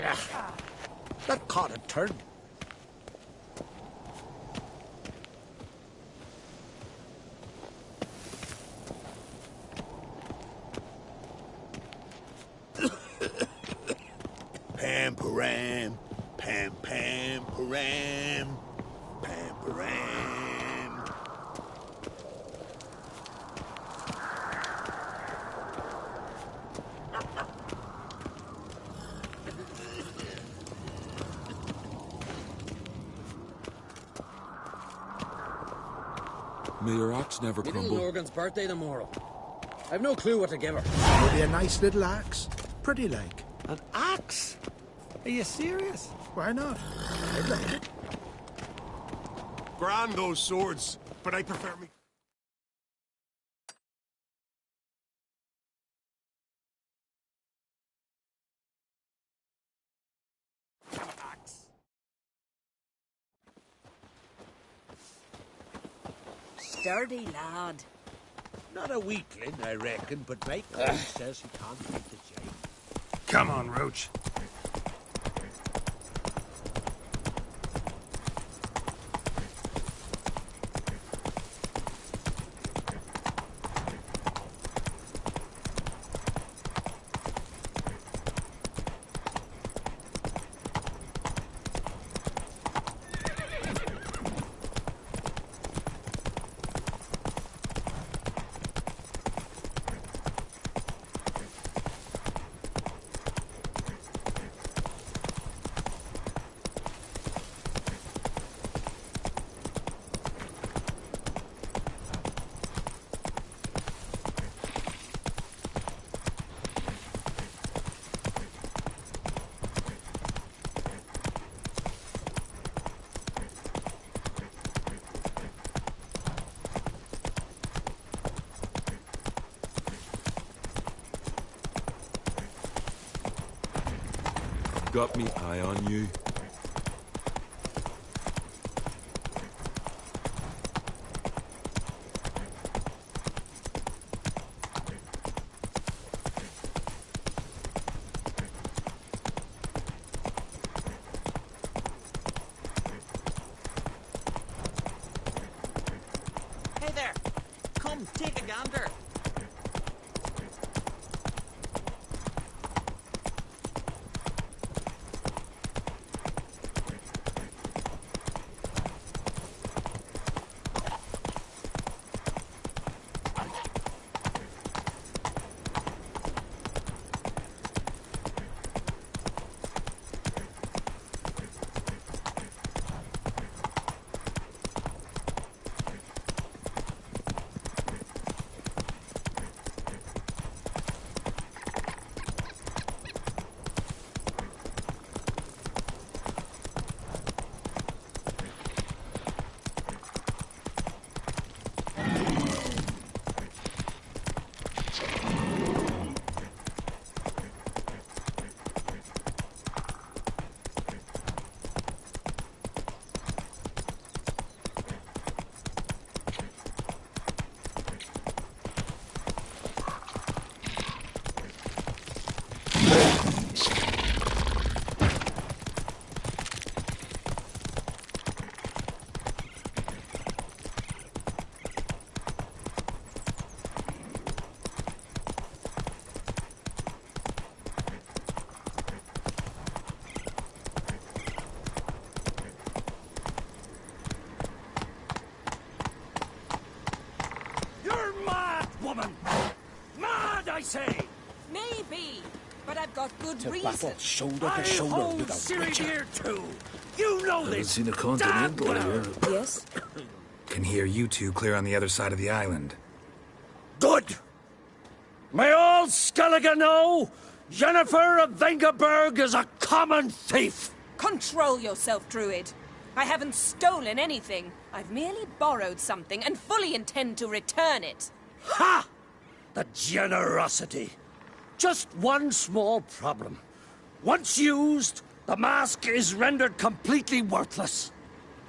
That caught a turn. Pam-param, pam-pam-param, pam-param. May your axe never crumble. Little Morgan's birthday tomorrow. I've no clue what to give her. Maybe a nice little axe. Pretty like. An axe? Are you serious? Why not? I'd like it. Grand those swords, but I prefer me. Axe. Sturdy lad. Not a weakling, I reckon, but my coach says he can't beat the giant. Come on, Roach. Got me eye on you. Hey there! Come, take a gander. Woman! Mad, I say! Maybe, but I've got good To reason. battle shoulder I to shoulder hold with a Siri witcher. here too! You know Haven't this! seen a continental damn here. well. Yes? Can hear you two clear on the other side of the island. Good! May all Skellige know, Jennifer of Vengerberg is a common thief! Control yourself, Druid. I haven't stolen anything. I've merely borrowed something and fully intend to return it. Ha! The generosity. Just one small problem. Once used, the mask is rendered completely worthless.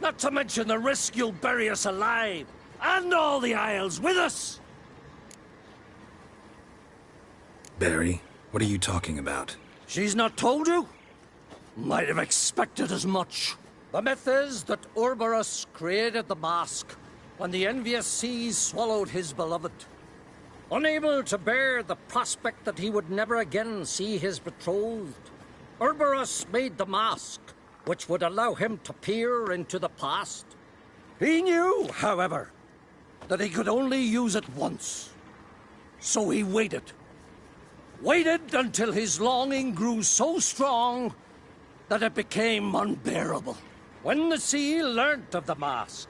Not to mention the risk you'll bury us alive, and all the Isles with us. Barry, what are you talking about? She's not told you? Might have expected as much. The myth is that Ouroboros created the mask when the envious seas swallowed his beloved. Unable to bear the prospect that he would never again see his betrothed, Ouroboros made the mask, which would allow him to peer into the past. He knew, however, that he could only use it once. So he waited. Waited until his longing grew so strong that it became unbearable. When the sea learnt of the mask,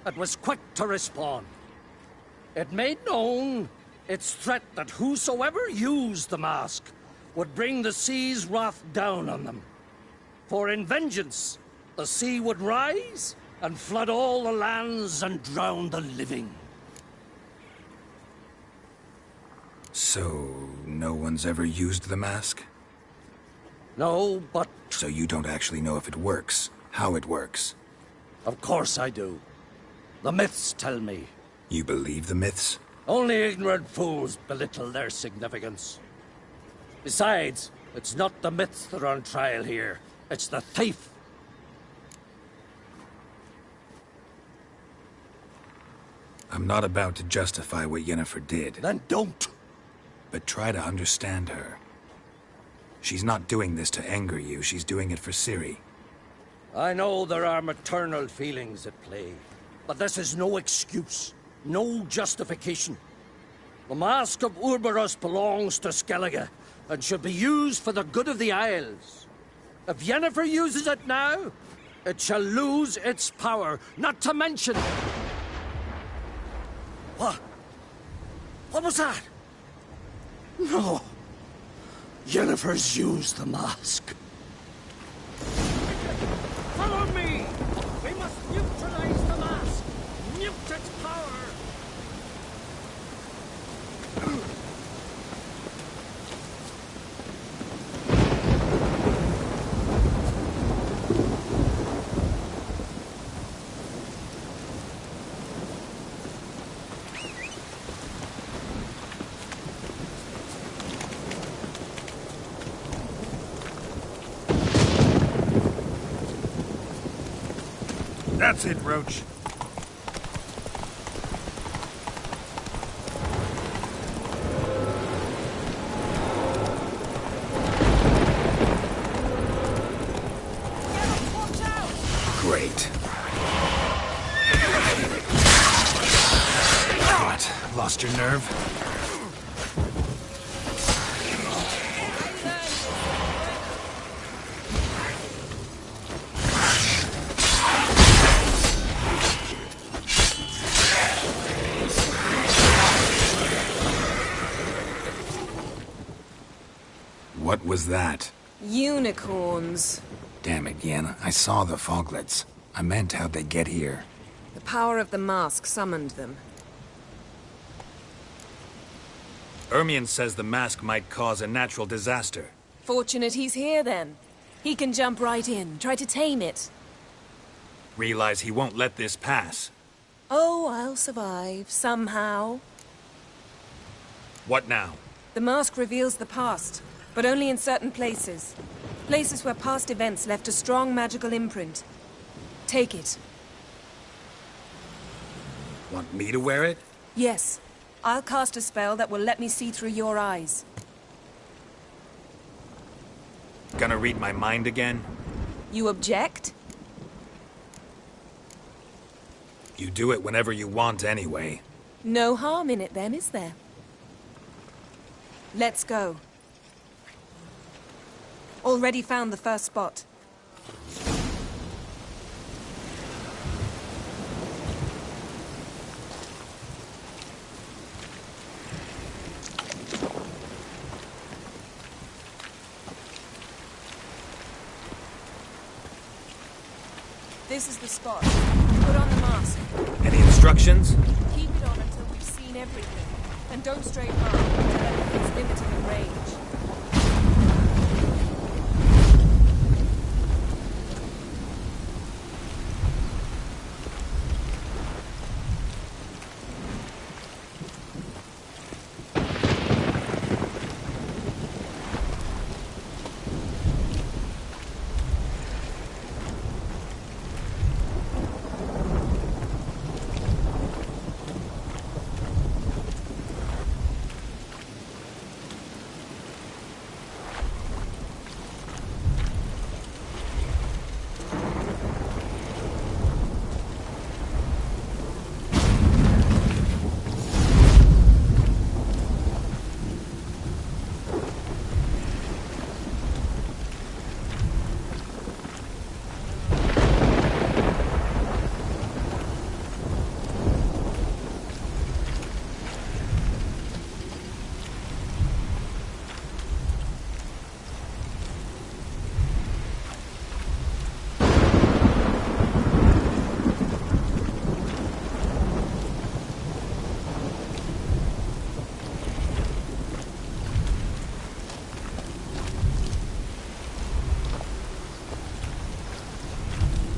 it was quick to respond. It made known its threat that whosoever used the mask would bring the sea's wrath down on them. For in vengeance, the sea would rise and flood all the lands and drown the living. So, no one's ever used the mask? No, but So you don't actually know if it works, how it works? of course I do. The myths tell me. You believe the myths? Only ignorant fools belittle their significance. Besides, it's not the myths that are on trial here. It's the thief. I'm not about to justify what Yennefer did, Then don't. but try to understand her. She's not doing this to anger you, she's doing it for Ciri. I know there are maternal feelings at play, but this is no excuse, no justification. The Mask of Ouroboros belongs to Skellige, and should be used for the good of the Isles. If Yennefer uses it now, it shall lose its power, not to mention... What? What was that? No. Yennefer's used the mask. Follow me! We must neutralize the mask! Mute its power! That's it, Roach. Great. What? Lost your nerve? What was that? Unicorns. Damn it, Yen. I saw the foglets. I meant how'd they get here? The power of the mask summoned them. Ermion says the mask might cause a natural disaster. Fortunate he's here, then. He can jump right in, try to tame it. Realize he won't let this pass. Oh, I'll survive, somehow. What now? The mask reveals the past, but only in certain places. Places where past events left a strong magical imprint. Take it. Want me to wear it? Yes. I'll cast a spell that will let me see through your eyes. Gonna read my mind again? You object? You do it whenever you want anyway. No harm in it then, is there? Let's go. Already found the first spot. This is the spot. Put on the mask. Any instructions? Keep it on until we've seen everything. And don't stray far until everything's limited in range.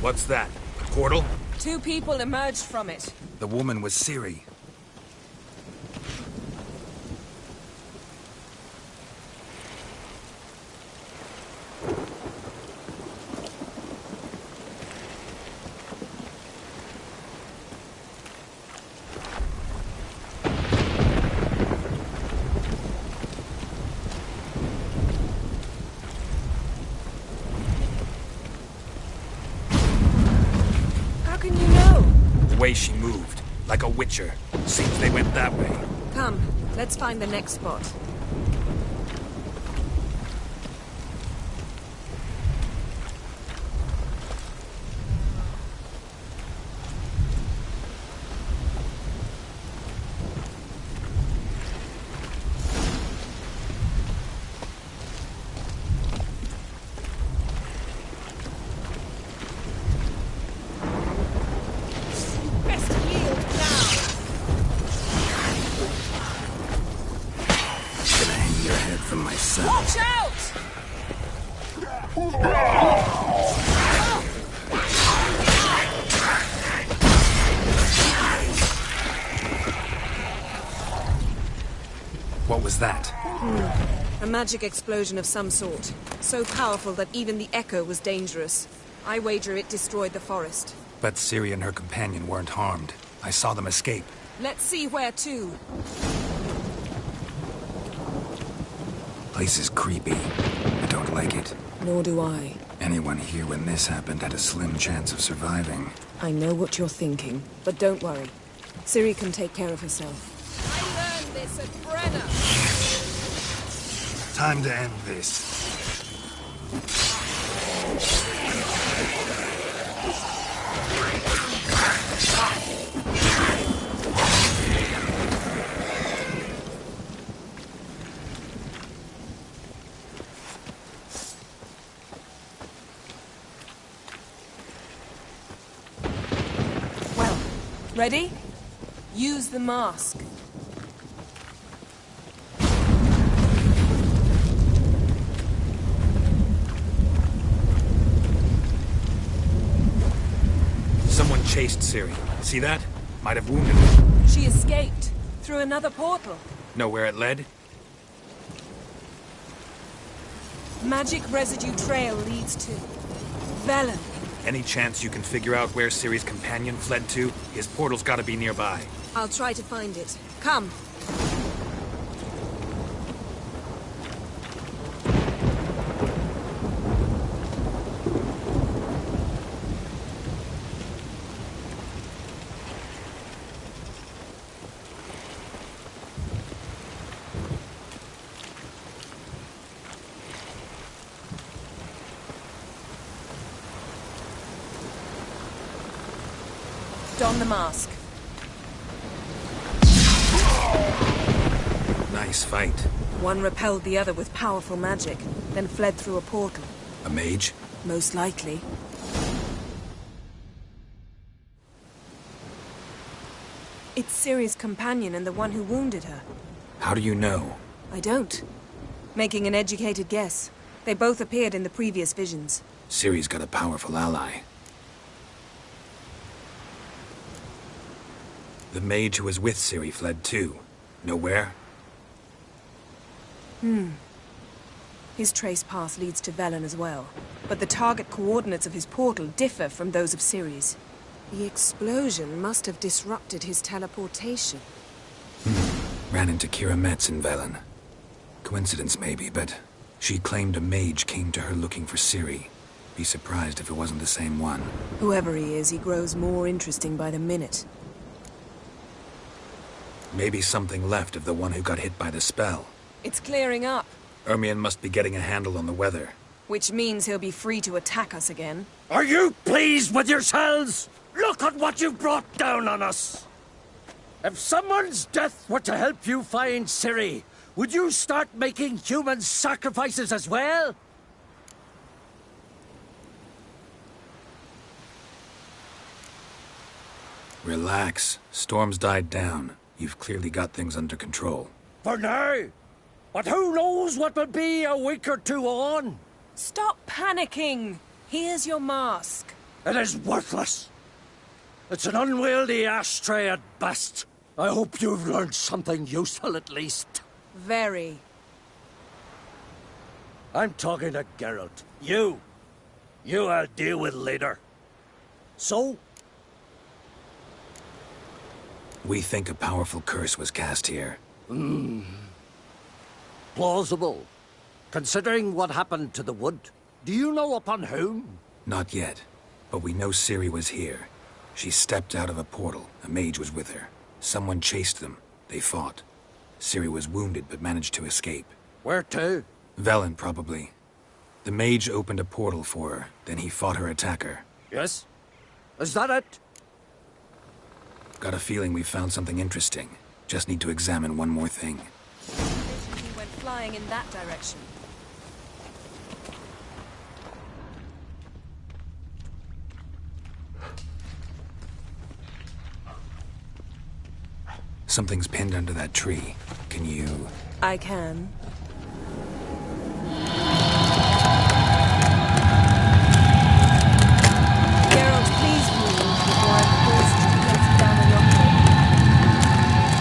What's that? A portal? 2 people emerged from it. The woman was Ciri. How can you know? The way she moved, like a witcher. Seems they went that way. Come, let's find the next spot. Best yield now! Gonna hang your head from my saddle. Watch out! What was that? A magic explosion of some sort. So powerful that even the echo was dangerous. I wager it destroyed the forest. But Ciri and her companion weren't harmed. I saw them escape. Let's see where to. Place is creepy. I don't like it. Nor do I. Anyone here when this happened had a slim chance of surviving. I know what you're thinking, but don't worry. Ciri can take care of herself. I learned this at Brenner. Time to end this. Well, ready? Use the mask. Someone chased Ciri. See that? Might have wounded her. She escaped through another portal. Know where it led? Magic residue trail leads to Velen. Any chance you can figure out where Ciri's companion fled to? His portal's gotta be nearby. I'll try to find it. Come. Don the mask. Nice fight. One repelled the other with powerful magic, then fled through a portal. A mage? Most likely. It's Ciri's companion and the one who wounded her. How do you know? I don't. Making an educated guess. They both appeared in the previous visions. Ciri's got a powerful ally. The mage who was with Ciri fled too. Know where? His trace path leads to Velen as well. But the target coordinates of his portal differ from those of Ciri's. The explosion must have disrupted his teleportation. Ran into Kira Metz in Velen. Coincidence maybe, but she claimed a mage came to her looking for Ciri. Be surprised if it wasn't the same one. Whoever he is, he grows more interesting by the minute. Maybe something left of the one who got hit by the spell. It's clearing up, Ermion must be getting a handle on the weather. which means he'll be free to attack us again. Are you pleased with yourselves? Look at what you've brought down on us. If someone's death were to help you find Ciri, would you start making human sacrifices as well? Relax. Storm's died down. You've clearly got things under control. For now. But who knows what will be a week or two on? Stop panicking! Here's your mask. It is worthless. It's an unwieldy ashtray at best. I hope you've learned something useful at least. Very. I'm talking to Geralt. You I'll deal with later. So? We think a powerful curse was cast here. Plausible. Considering what happened to the wood. Do you know upon whom? Not yet, but we know Ciri was here. She stepped out of a portal. A mage was with her. Someone chased them. They fought. Ciri was wounded but managed to escape. Where to? Velen, probably. The mage opened a portal for her, then he fought her attacker. Yes? Is that it? Got a feeling we found something interesting. Just need to examine one more thing. He went flying in that direction. Something's pinned under that tree. Can you... I can. Geralt, please move before I'm forced to place it down on your head.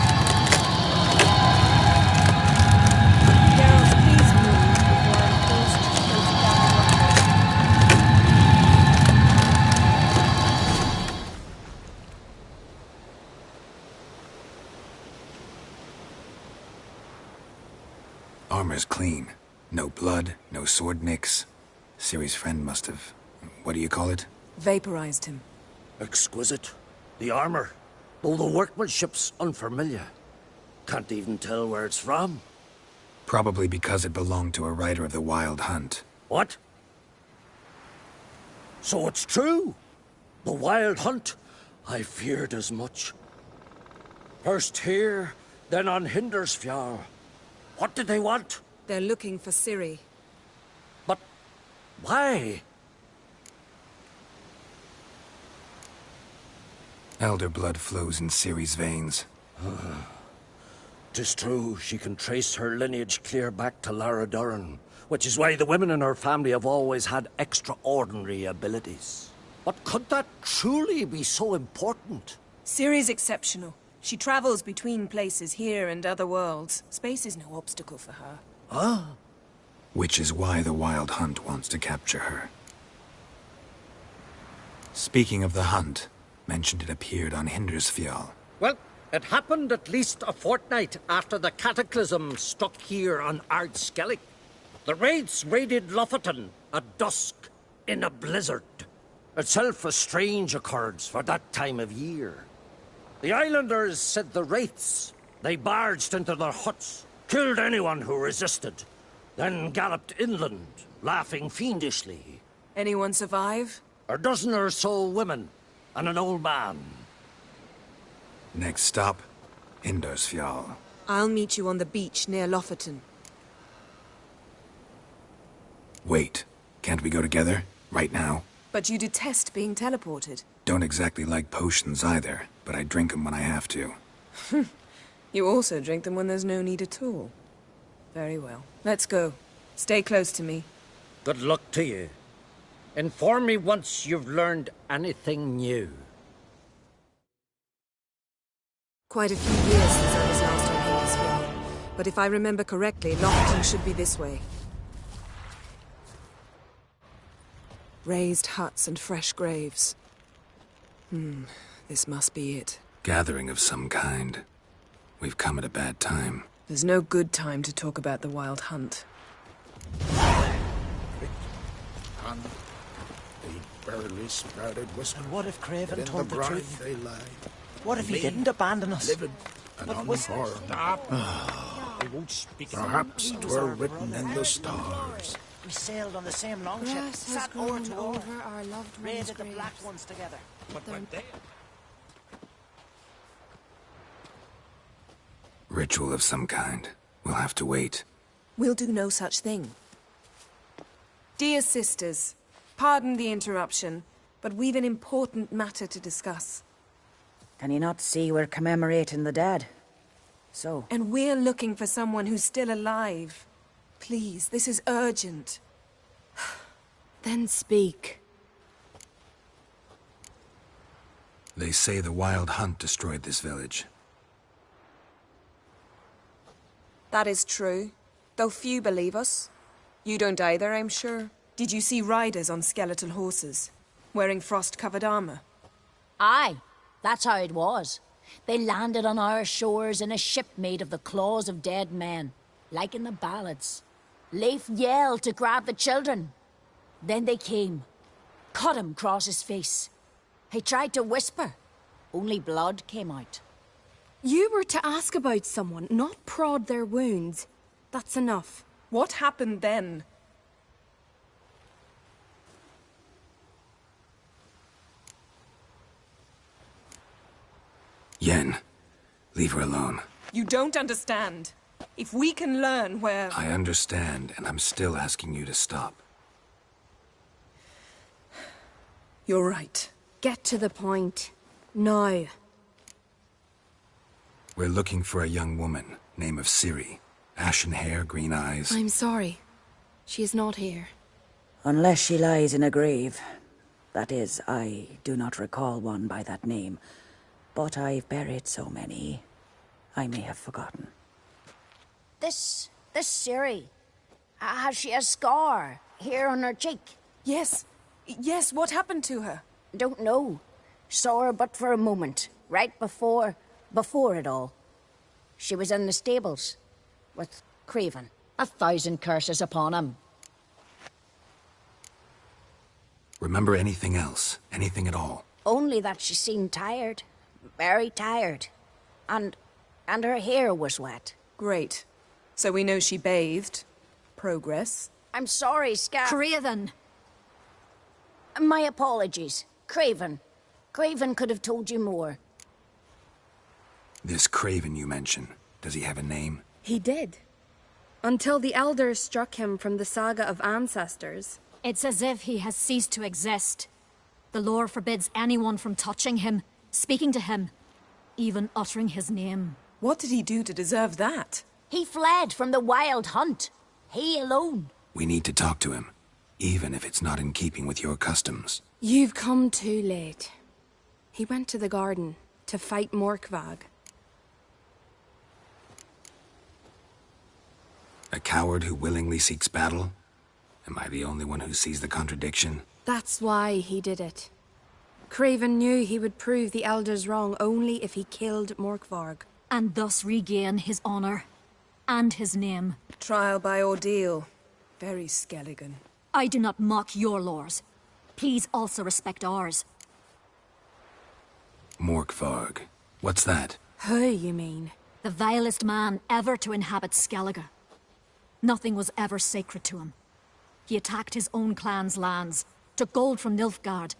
Geralt, please move before I'm forced to place it down on your head. Armor's clean. No blood, no sword nicks. Ciri's friend must have... What do you call it? Vaporized him. Exquisite. The armor, though the workmanship's unfamiliar. Can't even tell where it's from. Probably because it belonged to a rider of the Wild Hunt. What? So it's true? The Wild Hunt? I feared as much. First here, then on Hindersfjall. What did they want? They're looking for Ciri. But why? Elder blood flows in Ciri's veins. 'Tis true, she can trace her lineage clear back to Lara Duran, which is why the women in her family have always had extraordinary abilities. But could that truly be so important? Ciri's exceptional. She travels between places here and other worlds. Space is no obstacle for her. Huh? Which is why the Wild Hunt wants to capture her. Speaking of the hunt, mentioned it appeared on Hindersfjall. Well, it happened at least a fortnight after the cataclysm struck here on Ardskellig. The raids raided Lofoten at dusk in a blizzard. Itself a strange occurrence for that time of year. The islanders said the wraiths. They barged into their huts, killed anyone who resisted, then galloped inland, laughing fiendishly. Anyone survive? A dozen or so women, and an old man. Next stop, Hindersfjall. I'll meet you on the beach near Lofoten. Wait, can't we go together? Right now? But you detest being teleported. Don't exactly like potions either, but I drink them when I have to. You also drink them when there's no need at all. Very well. Let's go. Stay close to me. Good luck to you. Inform me once you've learned anything new. Quite a few years since I was last on Hindersfjall. But if I remember correctly, Lofoten should be this way. Raised huts and fresh graves. This must be it. Gathering of some kind. We've come at a bad time. There's no good time to talk about the Wild Hunt. And they barely sprouted whisper. And what if Craven In told the the brine truth? they lie. What if he didn't abandon us? Livid and But was- unharmed. Stop. I won't speak. Perhaps 'twere written in the stars. We sailed on the same longship, sat oar to oar, raided the Black Ones together. But when they... Ritual of some kind. We'll have to wait. We'll do no such thing. Dear sisters, pardon the interruption, but we've an important matter to discuss. Can you not see we're commemorating the dead? So, And we're looking for someone who's still alive. Please, this is urgent. Then speak. They say the wild hunt destroyed this village. That is true, though few believe us. You don't either, I'm sure. Did you see riders on skeletal horses, wearing frost-covered armor? Aye, that's how it was. They landed on our shores in a ship made of the claws of dead men, like in the ballads. Leif yelled to grab the children. Then they came, cut him across his face. He tried to whisper, only blood came out. You were to ask about someone, not prod their wounds. That's enough. What happened then? Yen, leave her alone. You don't understand. If we can learn where... I understand, and I'm still asking you to stop. You're right. Get to the point. Now. We're looking for a young woman, name of Ciri. Ashen hair, green eyes. I'm sorry. She is not here. Unless she lies in a grave. That is, I do not recall one by that name. But I've buried so many, I may have forgotten. This Ciri, has she a scar here on her cheek? Yes. Yes, what happened to her? Don't know. Saw her but for a moment, right before it all. She was in the stables with Craven. 1,000 curses upon him. Remember anything else? Anything at all? Only that she seemed tired. Very tired. And her hair was wet. Great. So we know she bathed. Progress. I'm sorry, Craven! My apologies. Craven. Craven could have told you more. This Craven you mention, does he have a name? He did. Until the elders struck him from the saga of ancestors. It's as if he has ceased to exist. The lore forbids anyone from touching him, speaking to him, even uttering his name. What did he do to deserve that? He fled from the wild hunt. He alone. We need to talk to him, even if it's not in keeping with your customs. You've come too late. He went to the garden to fight Morkvag. A coward who willingly seeks battle? Am I the only one who sees the contradiction? That's why he did it. Craven knew he would prove the elders wrong only if he killed Morkvarg. And thus regain his honor and his name. Trial by ordeal. Very Skelligan. I do not mock your laws. Please also respect ours. Morkvarg. What's that? Who, you mean? The vilest man ever to inhabit Skellige. Nothing was ever sacred to him. He attacked his own clan's lands, took gold from Nilfgaard,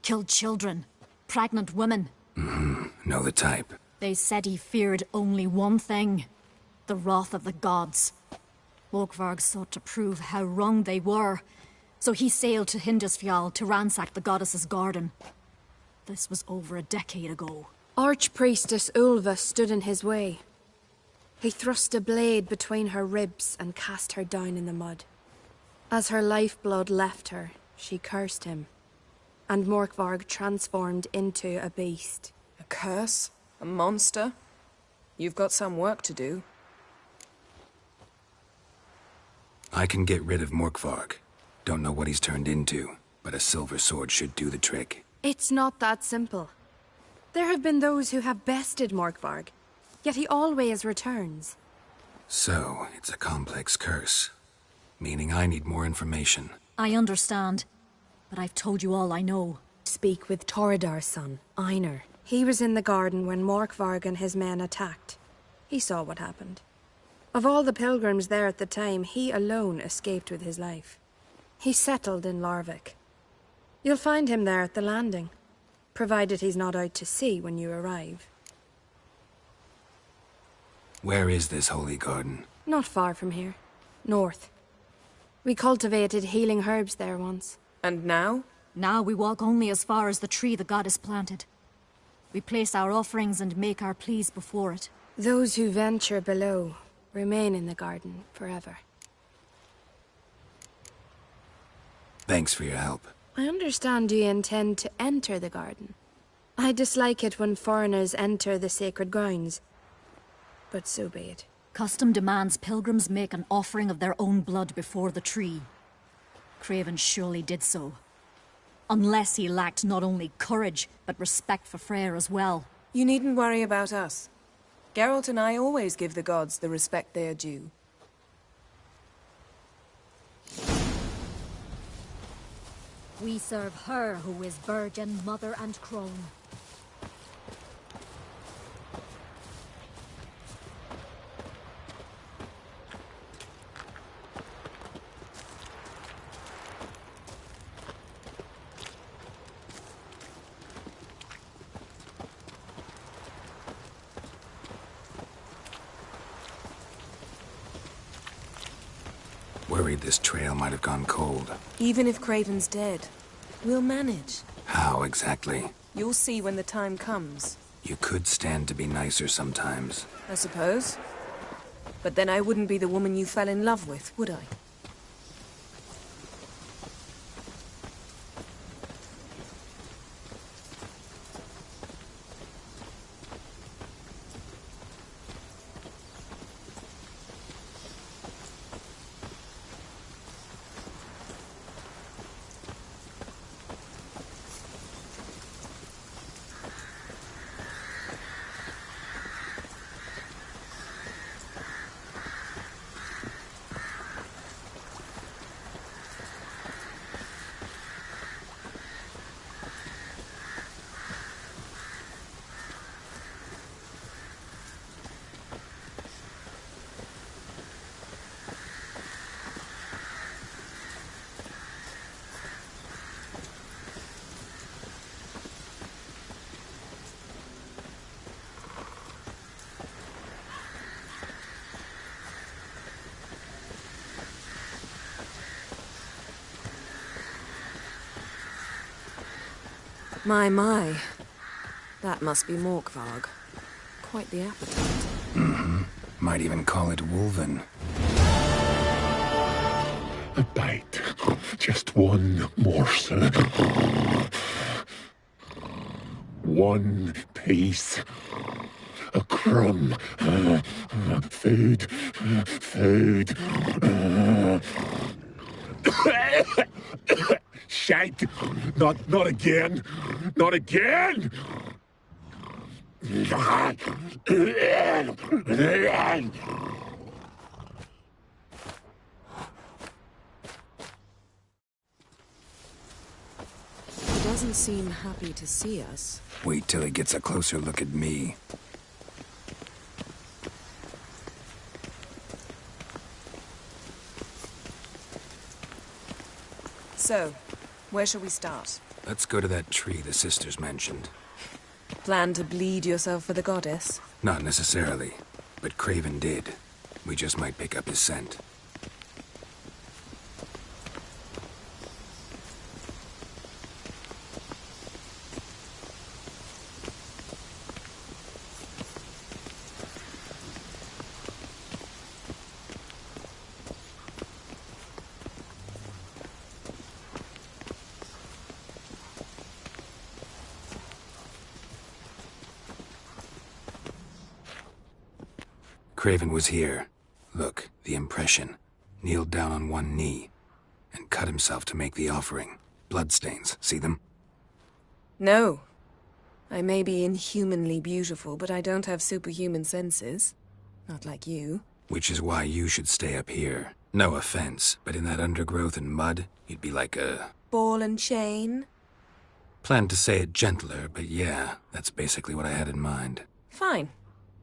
killed children, pregnant women. Know the type. They said he feared only one thing, the wrath of the gods. Morkvarg sought to prove how wrong they were, so he sailed to Hindisfjall to ransack the goddess's garden. This was over a decade ago. Archpriestess Ulva stood in his way. He thrust a blade between her ribs and cast her down in the mud. As her lifeblood left her, she cursed him, and Morkvarg transformed into a beast. A curse? A monster? You've got some work to do. I can get rid of Morkvarg. Don't know what he's turned into, but a silver sword should do the trick. It's not that simple. There have been those who have bested Morkvarg, yet he always returns. So, it's a complex curse. Meaning I need more information. I understand, but I've told you all I know. Speak with Torridar's son, Einar. He was in the garden when Morkvarg and his men attacked. He saw what happened. Of all the pilgrims there at the time, he alone escaped with his life. He settled in Larvik. You'll find him there at the landing, provided he's not out to sea when you arrive. Where is this holy garden? Not far from here. North. We cultivated healing herbs there once. And now? Now we walk only as far as the tree the goddess planted. We place our offerings and make our pleas before it. Those who venture below remain in the garden forever. Thanks for your help. I understand you intend to enter the garden. I dislike it when foreigners enter the sacred grounds. But so be it. Custom demands pilgrims make an offering of their own blood before the tree. Craven surely did so. Unless he lacked not only courage, but respect for Freyr as well. You needn't worry about us. Geralt and I always give the gods the respect they are due. We serve her who is virgin, mother and crone. Worried this trail might have gone cold. Even if Craven's dead, we'll manage. How exactly? You'll see when the time comes. You could stand to be nicer sometimes. I suppose. But then I wouldn't be the woman you fell in love with, would I? My. That must be Morkvarg. Quite the appetite. Mm-hmm. Might even call it Wolven. A bite. Just one morsel. One piece. A crumb. Food. Food. Shank! Not again! Not again! It doesn't seem happy to see us. Wait till he gets a closer look at me. So, where shall we start? Let's go to that tree the sisters mentioned. Plan to bleed yourself for the goddess? Not necessarily, but Craven did. We just might pick up his scent. Craven was here. Look, the impression. Kneeled down on one knee and cut himself to make the offering. Bloodstains, see them? No. I may be inhumanly beautiful, but I don't have superhuman senses. Not like you. Which is why you should stay up here. No offense, but in that undergrowth and mud, you'd be like a... ball and chain? Planned to say it gentler, but yeah, that's basically what I had in mind. Fine.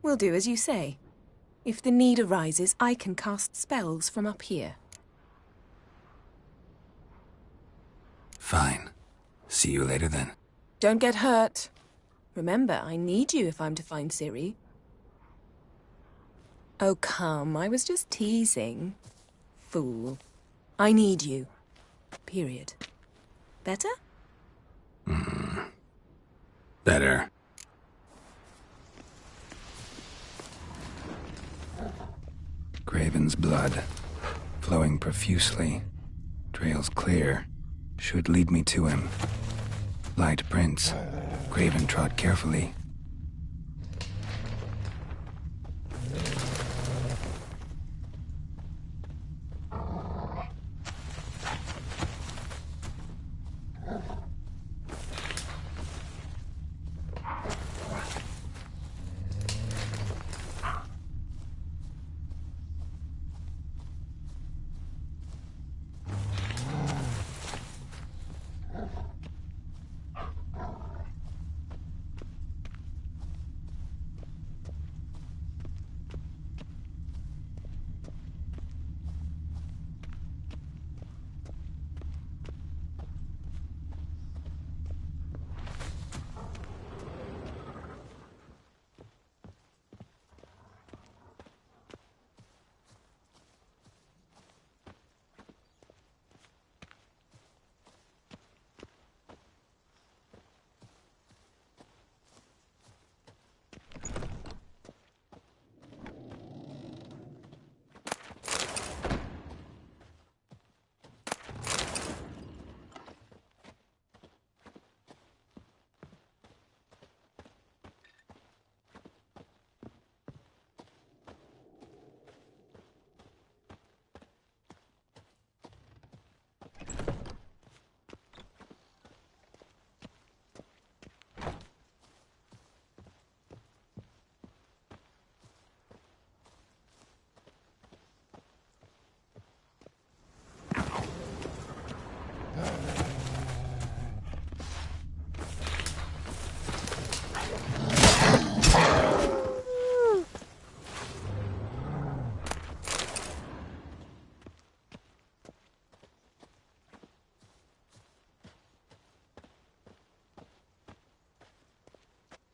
We'll do as you say. If the need arises, I can cast spells from up here. Fine. See you later then. Don't get hurt. Remember, I need you if I'm to find Ciri. Oh, come, I was just teasing. Fool. I need you. Period. Better? Better. Craven's blood, flowing profusely. Trail's clear. Should lead me to him. Light prints. Craven trod carefully.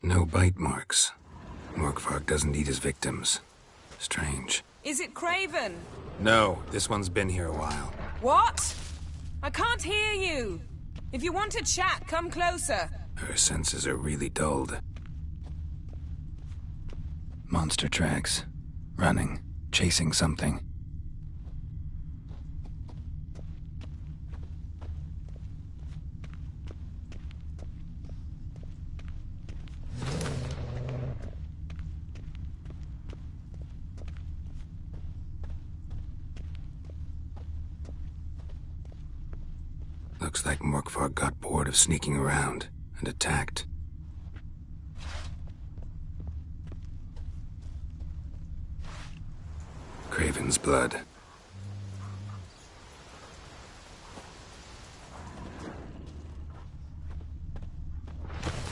No bite marks. Morkvarg doesn't eat his victims. Strange. Is it Craven? No, this one's been here a while. What? I can't hear you. If you want to chat, come closer. Her senses are really dulled. Monster tracks. Running. Chasing something. Looks like Morkvarg got bored of sneaking around and attacked. Craven's blood.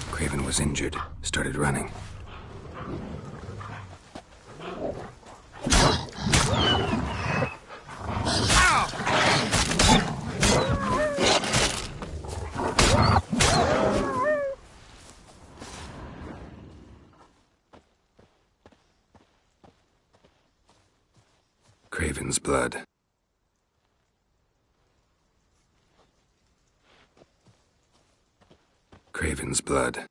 Craven was injured, started running. Craven's blood. Craven's blood.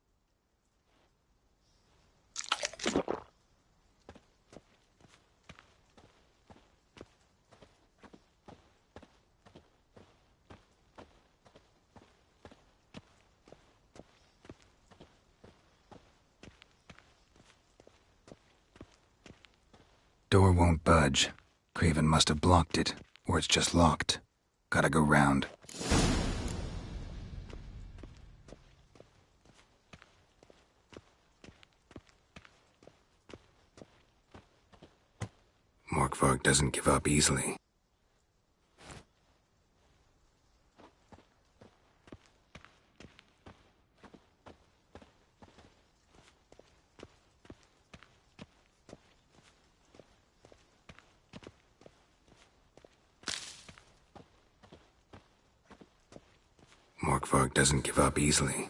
Door won't budge. Craven must have blocked it, or it's just locked. Gotta go round. Morkvarg doesn't give up easily. Morkvarg doesn't give up easily.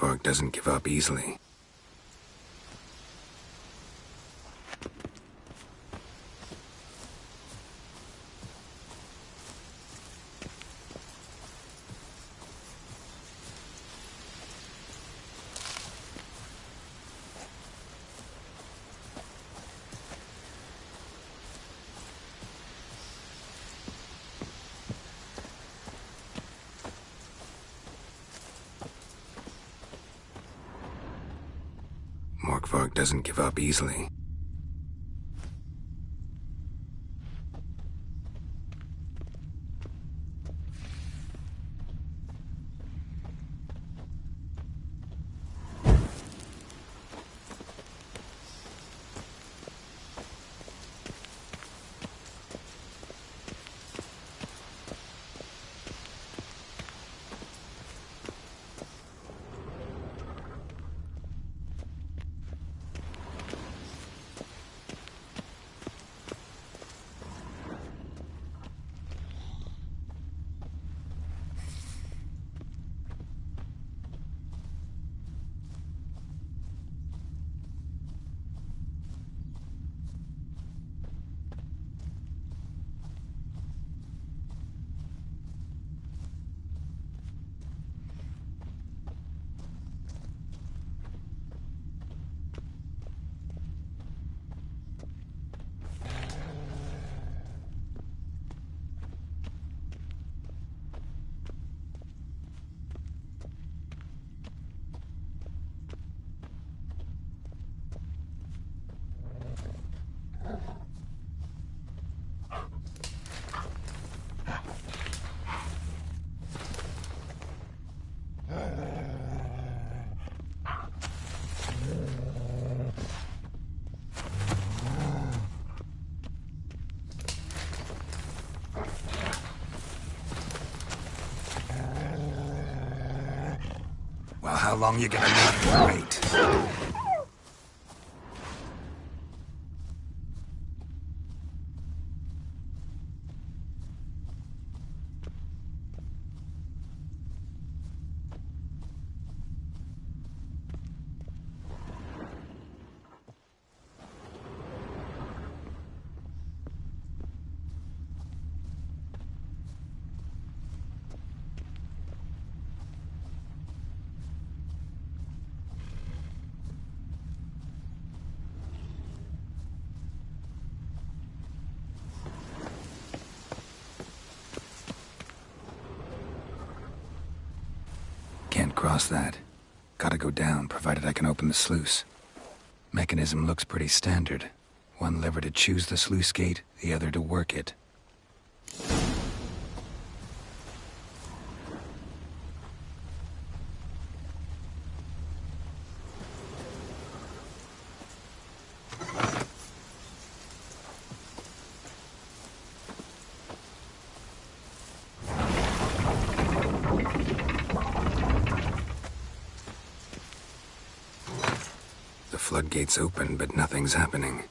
Morkvarg doesn't give up easily. Morkvarg doesn't give up easily. Well, how long you gonna make me wait? Can't cross that. Gotta go down, provided I can open the sluice. Mechanism looks pretty standard. One lever to choose the sluice gate, the other to work it. The floodgates open, but nothing's happening.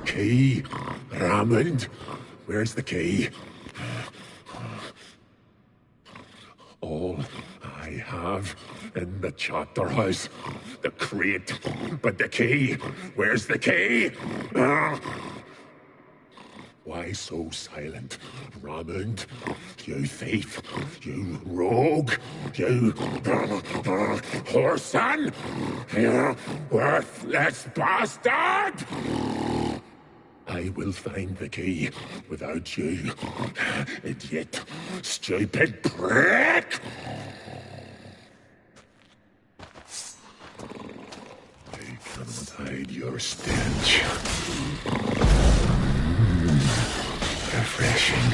Key. Raymond, where's the key? All I have in the chapter house, the crate, but the key, where's the key? Why so silent, Raymond? You thief, you rogue, you whoreson, you worthless bastard! I will find the key without you, idiot, stupid prick! I cannot hide your stench. Refreshing.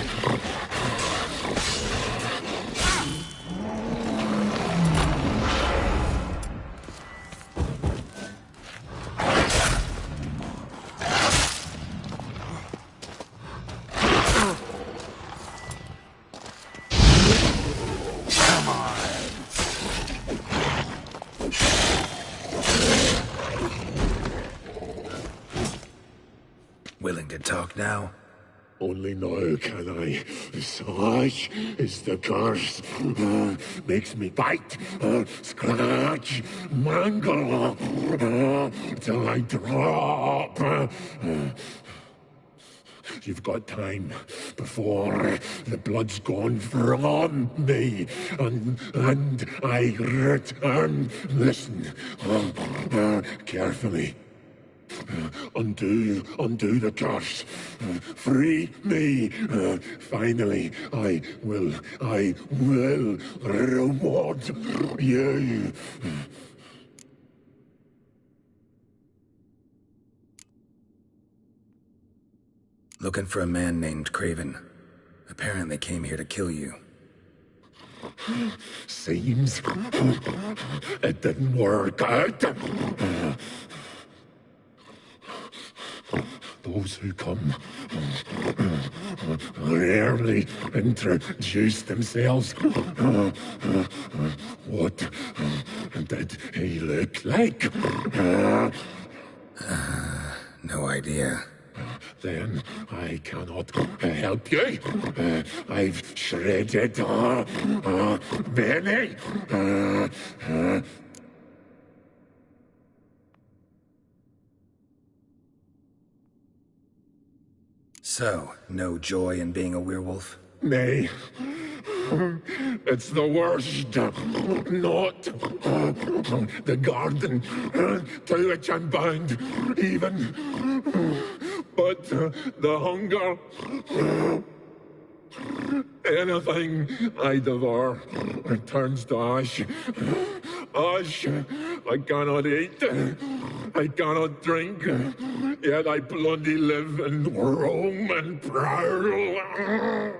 Willing to talk now? Only now can I. Such is the curse. Makes me bite, scratch, mangle, till I drop. You've got time before the blood's gone from me, and I return. Listen, carefully. Undo the curse. Free me. Finally, I will reward you. Looking for a man named Craven. Apparently came here to kill you. Seems it didn't work out. Those who come rarely introduce themselves. What did he look like? No idea. Then I cannot help you. I've shredded many. So, no joy in being a werewolf? Nay. It's the worst. Not the garden to which I'm bound, even. But the hunger. Anything I devour turns to ash. Ash. I cannot eat. I cannot drink. Yet I bloody live and roam and prowl.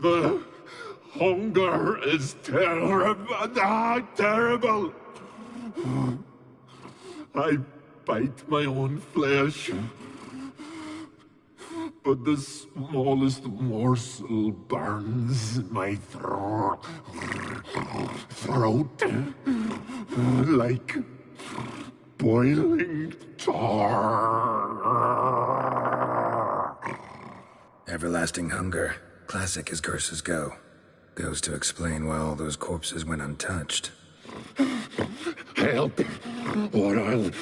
The hunger is terrible. I bite my own flesh, but the smallest morsel burns my throat like boiling tar. Everlasting hunger. Classic as curses go. Goes to explain why all those corpses went untouched. Help, or I'll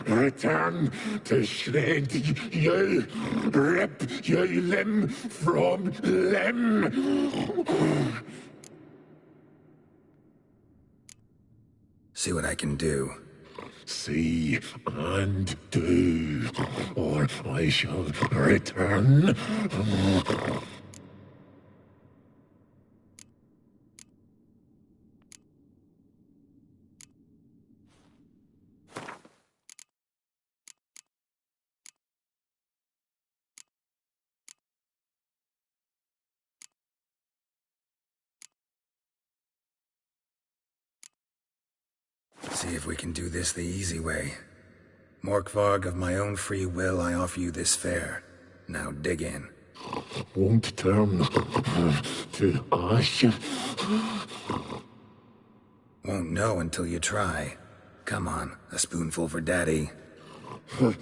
return to shred you, rip you limb from limb. See what I can do. See and do, or I shall return. See if we can do this the easy way. Morkvarg, of my own free will, I offer you this fare. Now dig in. Won't turn to ash. Won't know until you try. Come on, a spoonful for Daddy. Fuck!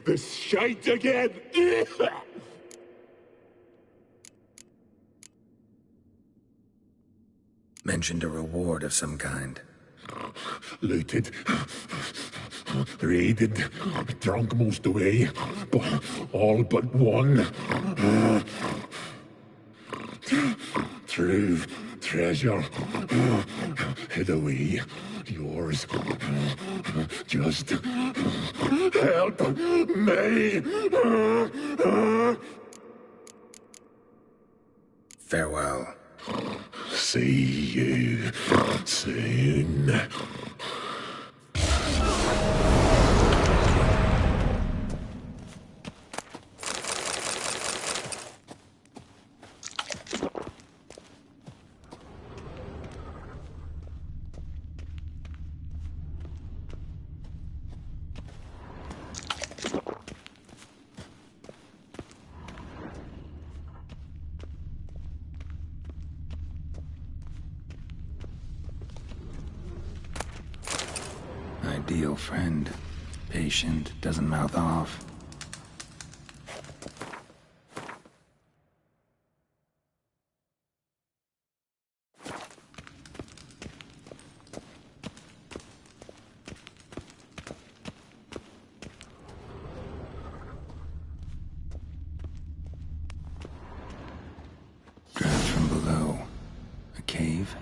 This shite again! Mentioned a reward of some kind. Looted, raided, drunk most away, but all but one. True treasure hid away. Yours. Just help me. Farewell. See you soon. Ideal friend. Patient, doesn't mouth off. Draft from below. A cave?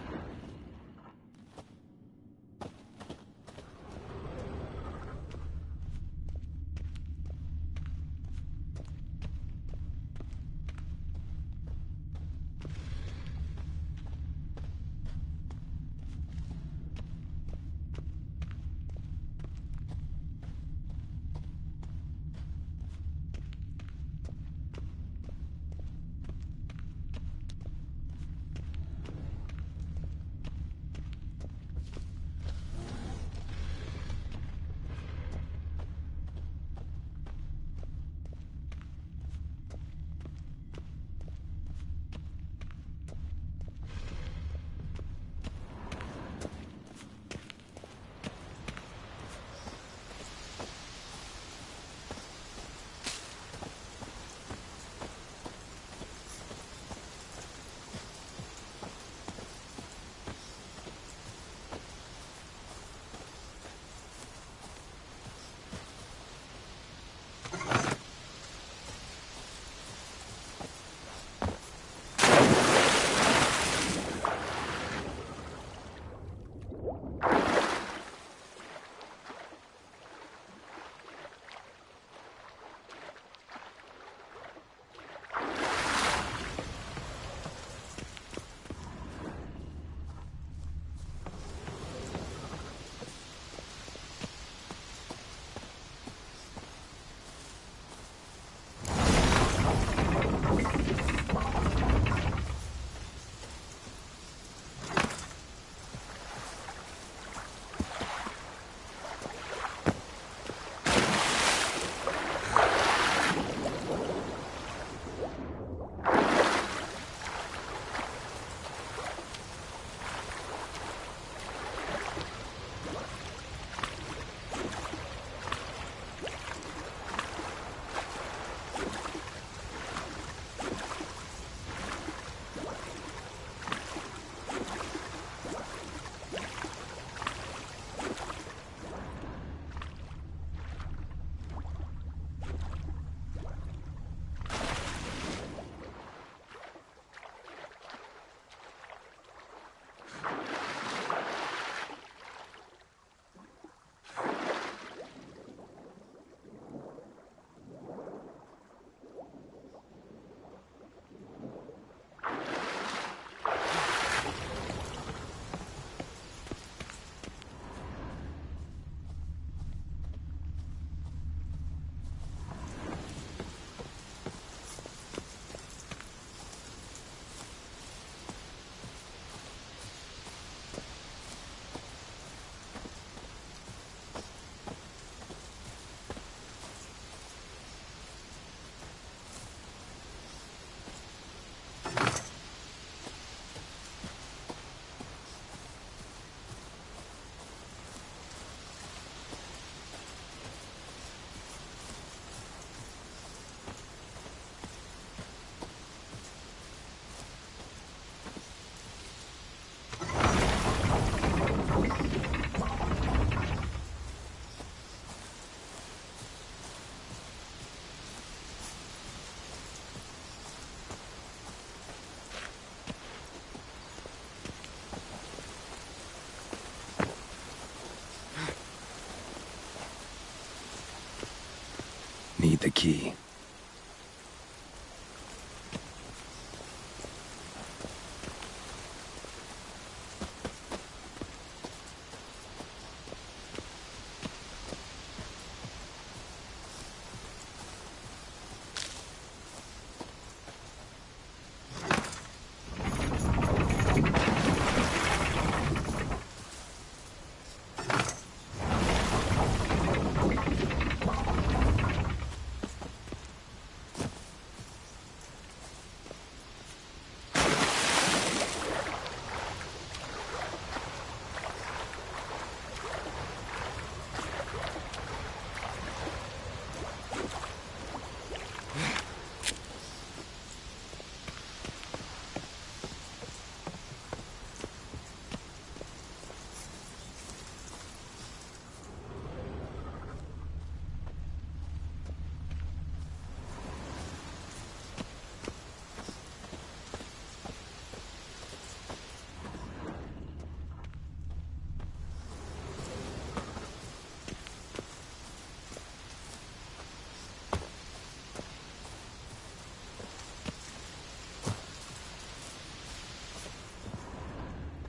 Need the key.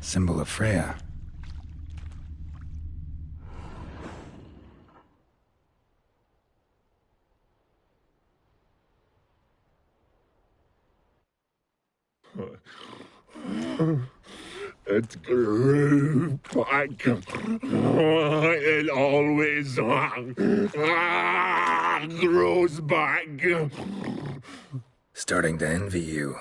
Symbol of Freya. It grew back. It always grows back. Starting to envy you.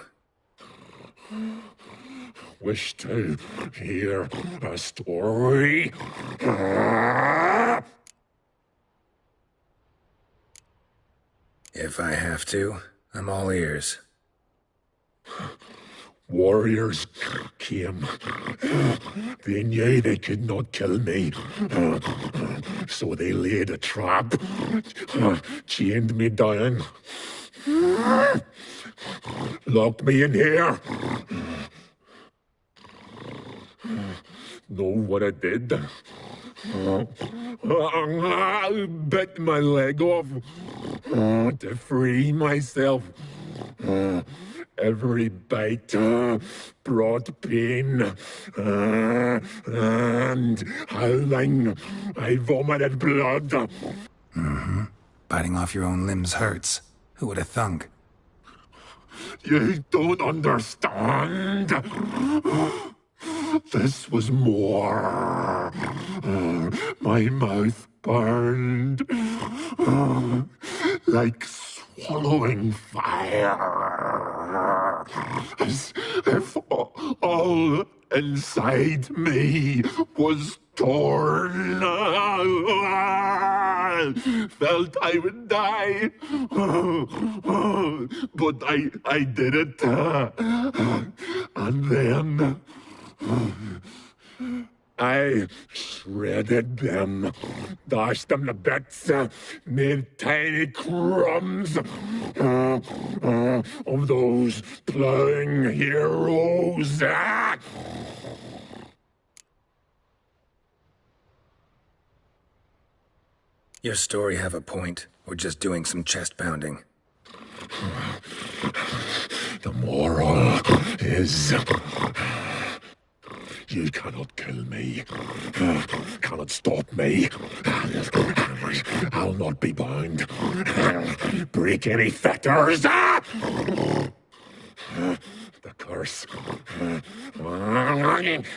Wish to hear a story? If I have to, I'm all ears. Warriors came. They knew they could not kill me. So they laid a trap, chained me down, locked me in here. Know what I did? I bit my leg off to free myself. Every bite brought pain, and howling, I vomited blood. Mm-hmm. Biting off your own limbs hurts. Who would have thunk? You don't understand. This was more. My mouth burned like swallowing fire, as if all inside me was torn. Felt I would die, but I did it, and then I shredded them, dashed them to bits, made tiny crumbs of those plowing heroes. Your story have a point, or just doing some chest pounding? The moral is... You cannot kill me, cannot stop me. I'll not be bound. Break any fetters. The curse.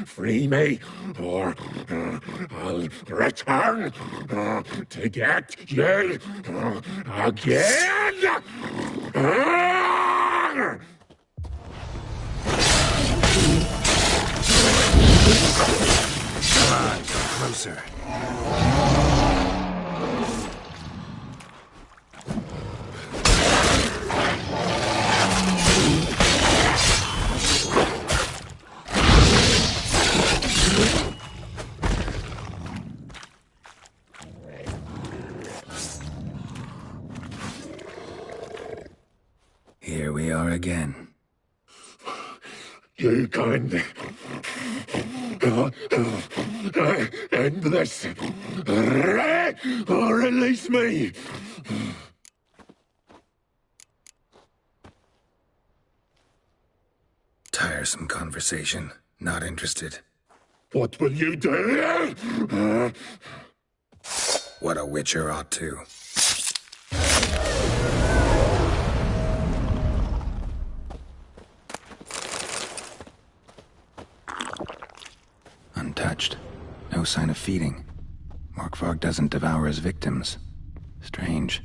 Free me, or I'll return to get you again. Come on, come closer. Here we are again. You can end this, or release me. Tiresome conversation. Not interested. What will you do? What a witcher ought to. Untouched. No sign of feeding. Morkvarg doesn't devour his victims. Strange.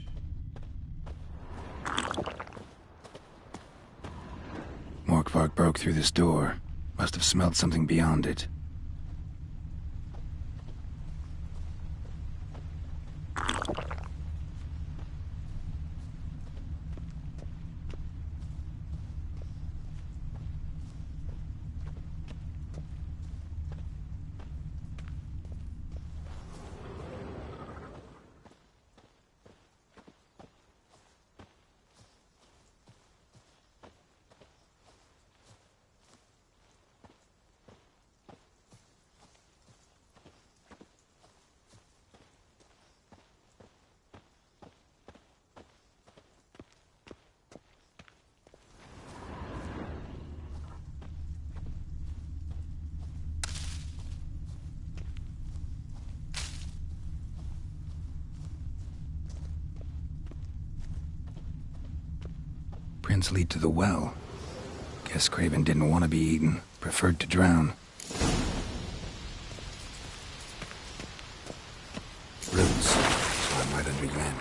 Morkvarg broke through this door. Must have smelled something beyond it. Prints lead to the well. Guess Craven didn't want to be eaten. Preferred to drown. Roots. So I'm right under Yen.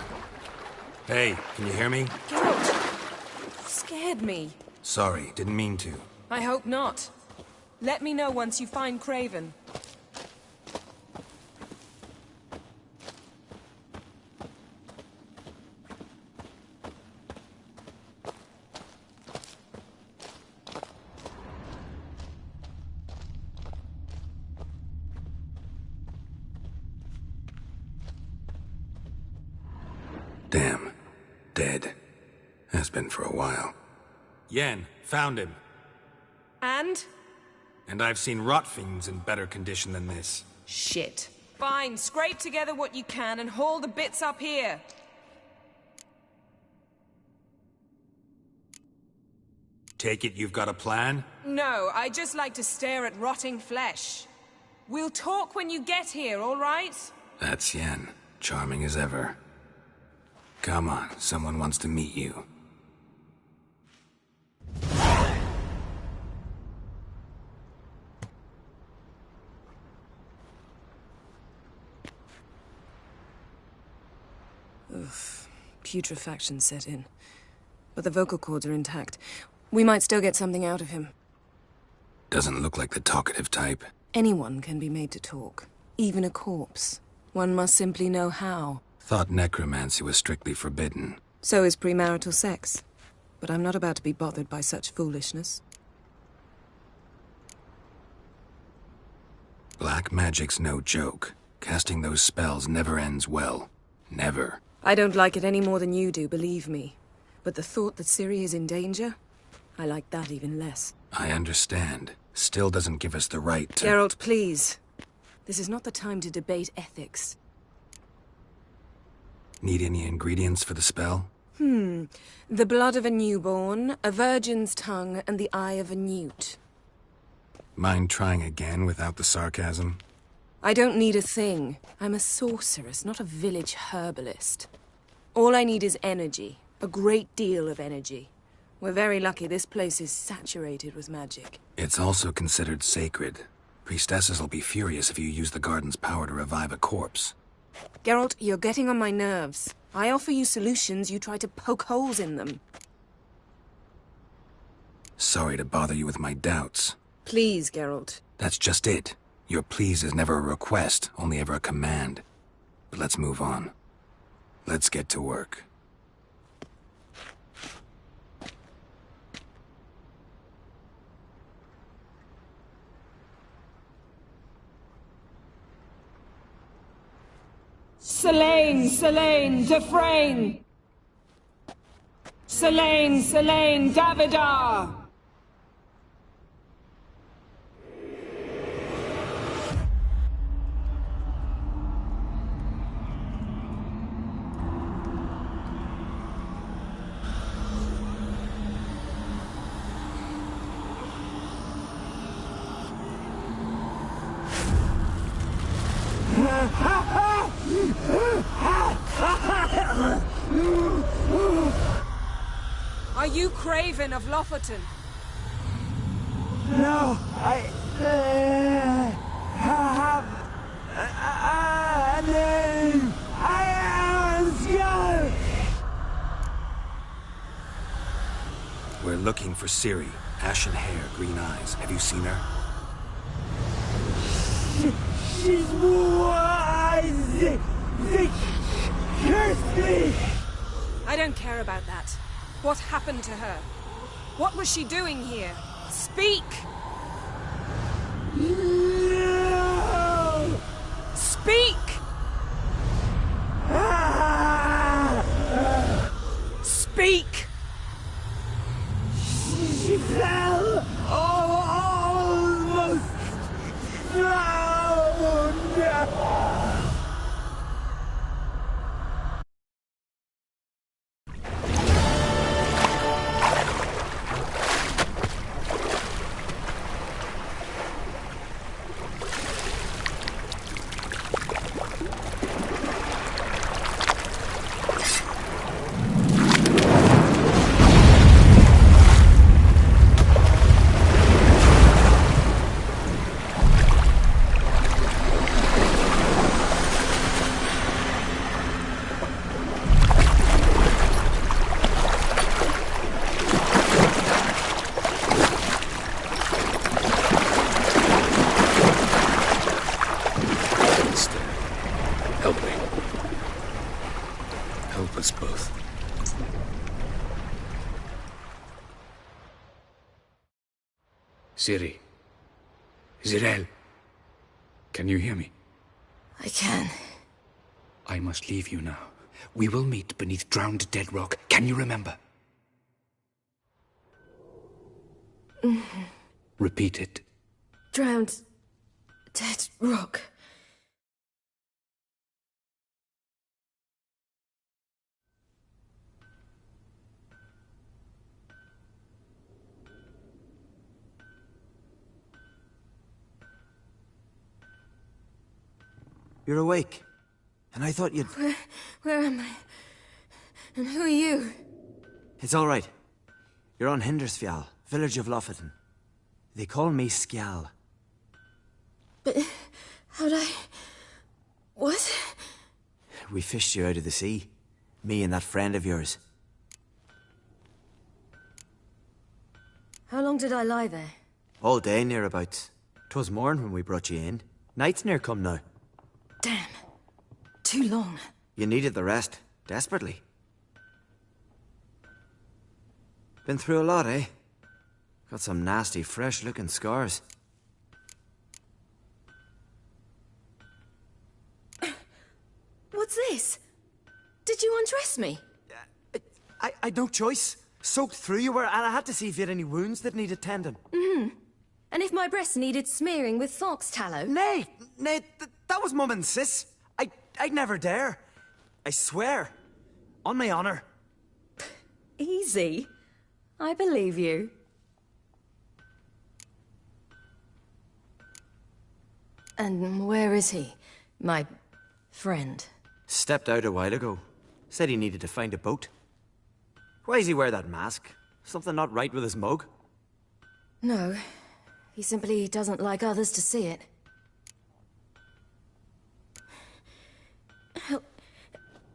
Hey, can you hear me? Geralt! Scared me. Sorry, didn't mean to. I hope not. Let me know once you find Craven. Damn. Dead. Has been for a while. Yen, found him. And? And I've seen rot fiends in better condition than this. Shit. Fine, scrape together what you can and haul the bits up here. Take it you've got a plan? No, I just like to stare at rotting flesh. We'll talk when you get here, all right? That's Yen. Charming as ever. Come on, someone wants to meet you. Oof. Putrefaction set in. But the vocal cords are intact. We might still get something out of him. Doesn't look like the talkative type. Anyone can be made to talk. Even a corpse. One must simply know how. Thought necromancy was strictly forbidden. So is premarital sex. But I'm not about to be bothered by such foolishness. Black magic's no joke. Casting those spells never ends well. Never. I don't like it any more than you do, believe me. But the thought that Ciri is in danger? I like that even less. I understand. Still doesn't give us the right to— Geralt, please. This is not the time to debate ethics. Need any ingredients for the spell? The blood of a newborn, a virgin's tongue, and the eye of a newt. Mind trying again without the sarcasm? I don't need a thing. I'm a sorceress, not a village herbalist. All I need is energy. A great deal of energy. We're very lucky this place is saturated with magic. It's also considered sacred. Priestesses will be furious if you use the garden's power to revive a corpse. Geralt, you're getting on my nerves. I offer you solutions, you try to poke holes in them. Sorry to bother you with my doubts. Please, Geralt. That's just it. Your please is never a request, only ever a command. But let's move on. Let's get to work. Selene, Selene, Dufresne! Selene, Selene, Davidar! Are you Craven of Lofoten? No, I have a name. I am Skjal. We're looking for Ciri. Ashen hair, green eyes. Have you seen her? She's wise. They cursed me. I don't care about that. What happened to her? What was she doing here? Speak! No! Speak! Speak! She fell almost drowned. Help us both. Ciri. Zirel. Can you hear me? I can. I must leave you now. We will meet beneath drowned dead rock. Can you remember? Repeat it. Drowned. Dead rock. You're awake. And I thought you'd... Where am I? And who are you? It's all right. You're on Hindersfjall, village of Lofoten. They call me Skjal. But how'd I... What? We fished you out of the sea. Me and that friend of yours. How long did I lie there? All day, nearabouts. 'Twas morn when we brought you in. Night's near come now. Damn. Too long. You needed the rest. Desperately. Been through a lot, eh? Got some nasty, fresh-looking scars. What's this? Did you undress me? I had no choice. Soaked through you were, and I had to see if you had any wounds that needed tending. Mm-hmm. And if my breasts needed smearing with fox tallow? Nay, that was Mum and Sis. I'd never dare. I swear. On my honor. Easy. I believe you. And where is he? My friend? Stepped out a while ago. Said he needed to find a boat. Why does he wear that mask? Something not right with his mug? No. He simply doesn't like others to see it.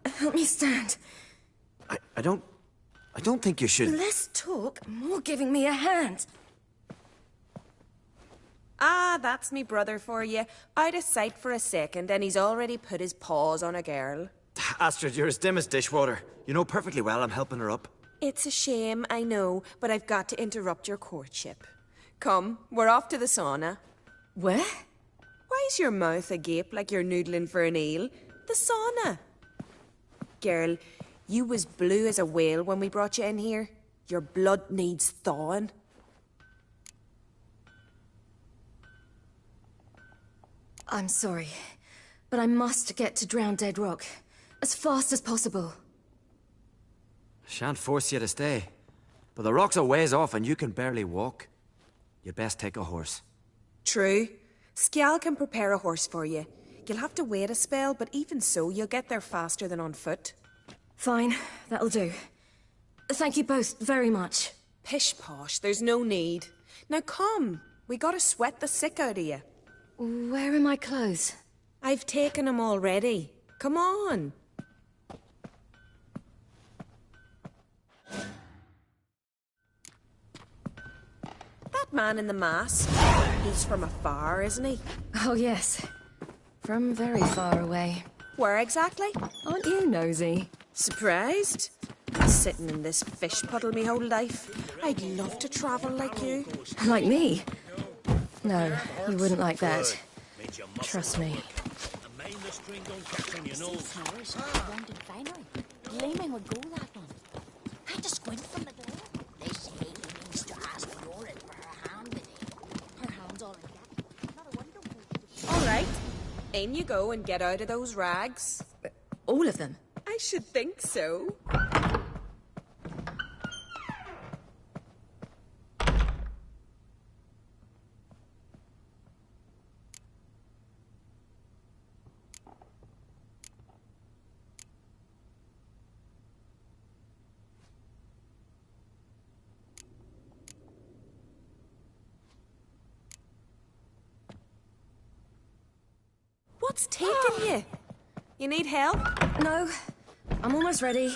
Help me stand. I don't think you should... Less talk, more giving me a hand. Ah, that's me brother for you. Out of sight for a second, and he's already put his paws on a girl. Astrid, you're as dim as dishwater. You know perfectly well I'm helping her up. It's a shame, I know, but I've got to interrupt your courtship. Come, we're off to the sauna. Where? Why is your mouth agape like you're noodling for an eel? The sauna. Girl, you was blue as a whale when we brought you in here. Your blood needs thawing. I'm sorry, but I must get to Drowned Dead Rock. As fast as possible. Shan't force you to stay. But the rock's a ways off and you can barely walk. You'd best take a horse. True. Skjal can prepare a horse for you. You'll have to wait a spell, but even so, you'll get there faster than on foot. Fine, that'll do. Thank you both very much. Pish-posh, there's no need. Now come, we gotta sweat the sick out of you. Where are my clothes? I've taken them already. Come on. That man in the mask, he's from afar, isn't he? Oh, yes. From very far away. Where exactly? Aren't you nosy? Surprised? Sitting in this fish puddle me whole life. I'd love to travel like you. Like me? No, you wouldn't like that. Trust me. Gleaming would go that one. I had to squint from the door. They say he means to ask Lauren for her hand with it. Her hand's all like that. All right. In you go and get out of those rags. All of them? I should think so. What's taking you? You need help? No, I'm almost ready.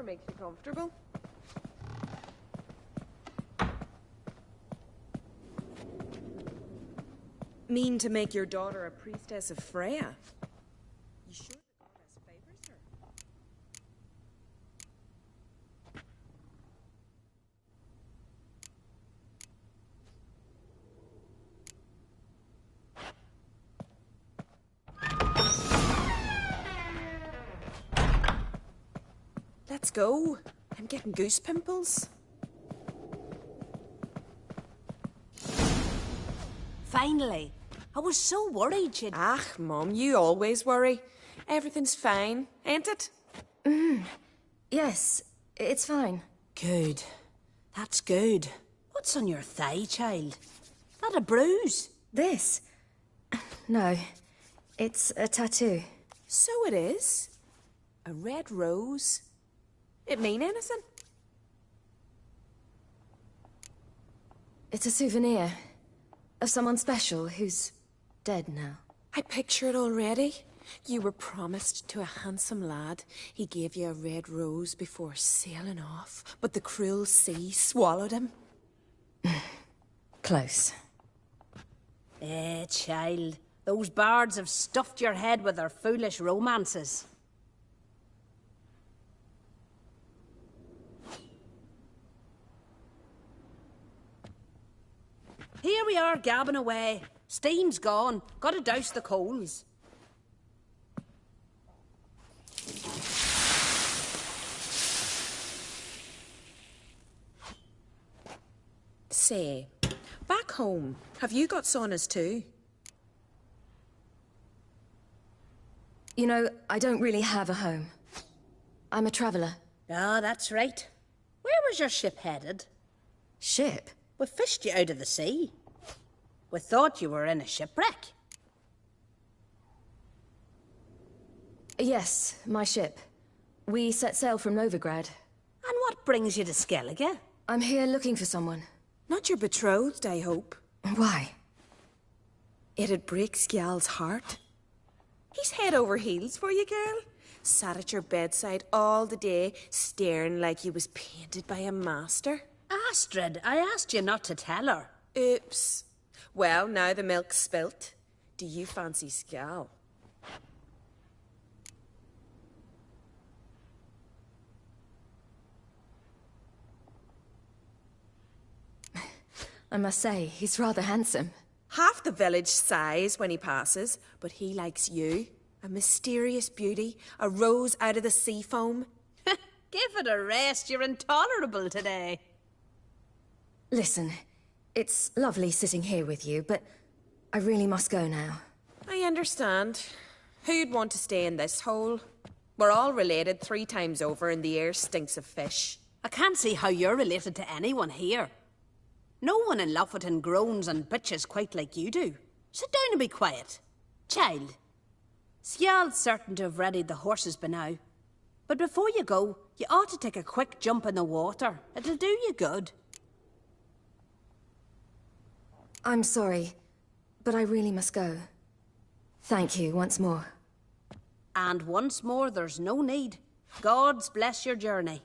Makes you comfortable. Mean to make your daughter a priestess of Freya? You sure the goddess favors her? Let's go. I'm getting goose pimples. Finally. I was so worried she'd... Ah, Mum, you always worry. Everything's fine, ain't it? Yes, it's fine. Good. That's good. What's on your thigh, child? That a bruise? This? No, it's a tattoo. So it is. A red rose. It mean anything? It's a souvenir of someone special who's dead now. I picture it already. You were promised to a handsome lad. He gave you a red rose before sailing off, but the cruel sea swallowed him. Close. Child. Those bards have stuffed your head with their foolish romances. Here we are, gabbing away. Steam's gone. Gotta douse the coals. Say, back home, have you got saunas too? You know, I don't really have a home. I'm a traveller. Ah, that's right. Where was your ship headed? Ship? We fished you out of the sea. We thought you were in a shipwreck. Yes, my ship. We set sail from Novigrad. And what brings you to Skellige? I'm here looking for someone. Not your betrothed, I hope. Why? It'd break Skjal's heart. He's head over heels for you, girl. Sat at your bedside all the day, staring like you was painted by a master? Astrid, I asked you not to tell her. Oops. Well, now the milk's spilt. Do you fancy Scal? I must say, he's rather handsome. Half the village sighs when he passes, but he likes you. A mysterious beauty, a rose out of the sea foam. Give it a rest, you're intolerable today. Listen, it's lovely sitting here with you, but I really must go now. I understand. Who'd want to stay in this hole? We're all related 3 times over and the air stinks of fish. I can't see how you're related to anyone here. No one in Lofoten groans and bitches quite like you do. Sit down and be quiet. Child, Sjal's certain to have readied the horses by now. But before you go, you ought to take a quick jump in the water. It'll do you good. I'm sorry, but I really must go. Thank you once more. And once more, there's no need. God's bless your journey.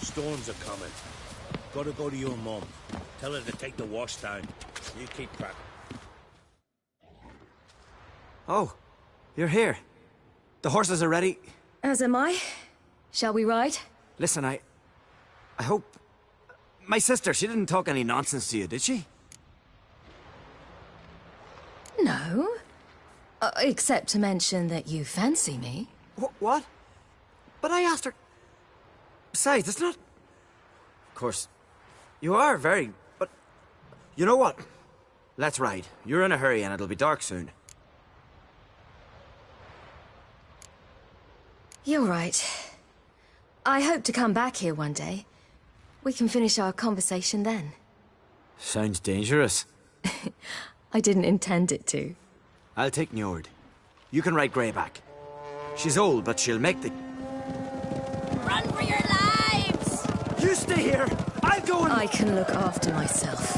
Storms are coming. Gotta go to your mum. Tell her to take the wash down. You keep cracking. Oh, you're here. The horses are ready. As am I. Shall we ride? Listen, I hope... My sister, she didn't talk any nonsense to you, did she? No. Except to mention that you fancy me. What? But I asked her... Besides, it's not... Of course, you are very... But... You know what? Let's ride. You're in a hurry and it'll be dark soon. You're right. I hope to come back here one day. We can finish our conversation then. Sounds dangerous. I didn't intend it to. I'll take Njord. You can ride Greyback. She's old, but she'll make the... Run for your lives! You stay here! I'll go and... I can look after myself.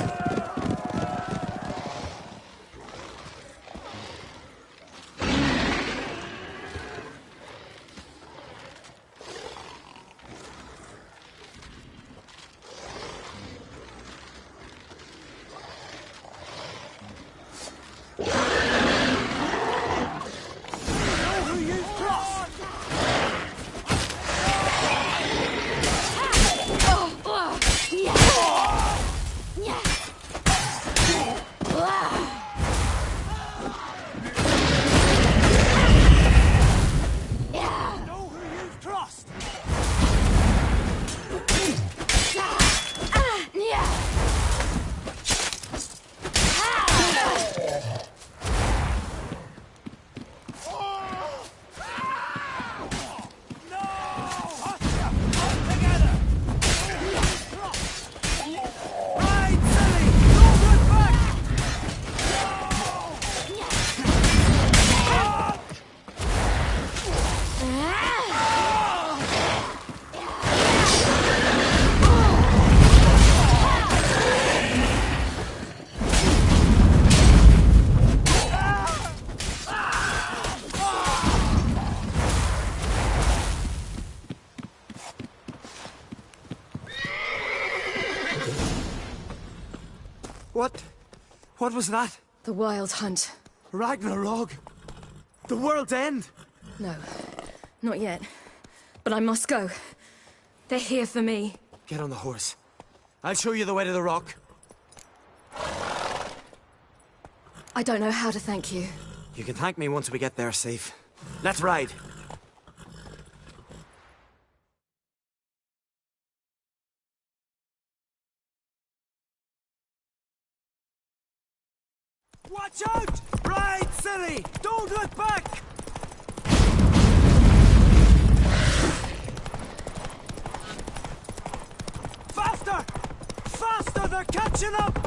What was that? The Wild Hunt. Ragnarok? The world's end? No, not yet. But I must go. They're here for me. Get on the horse. I'll show you the way to the rock. I don't know how to thank you. You can thank me once we get there safe. Let's ride. Watch out! Ride, silly! Don't look back! Faster! Faster! They're catching up!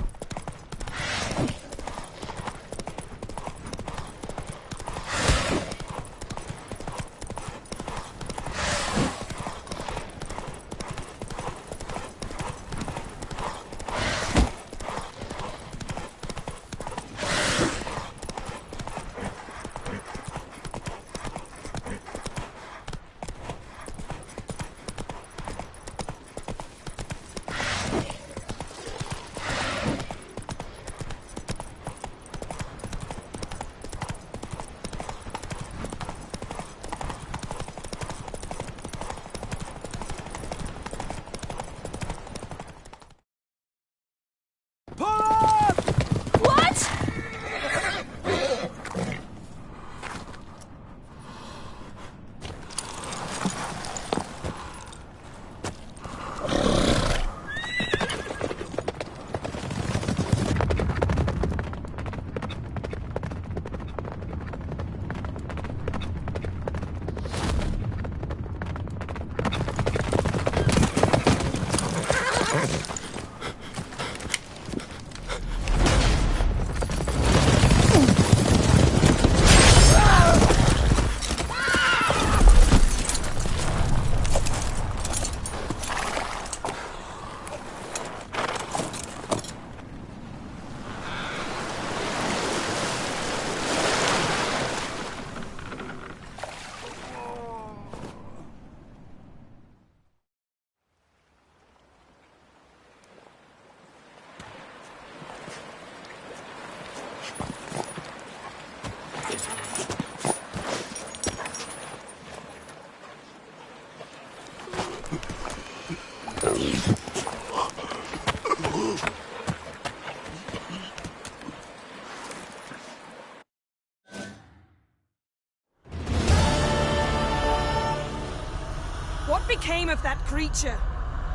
What became of that creature?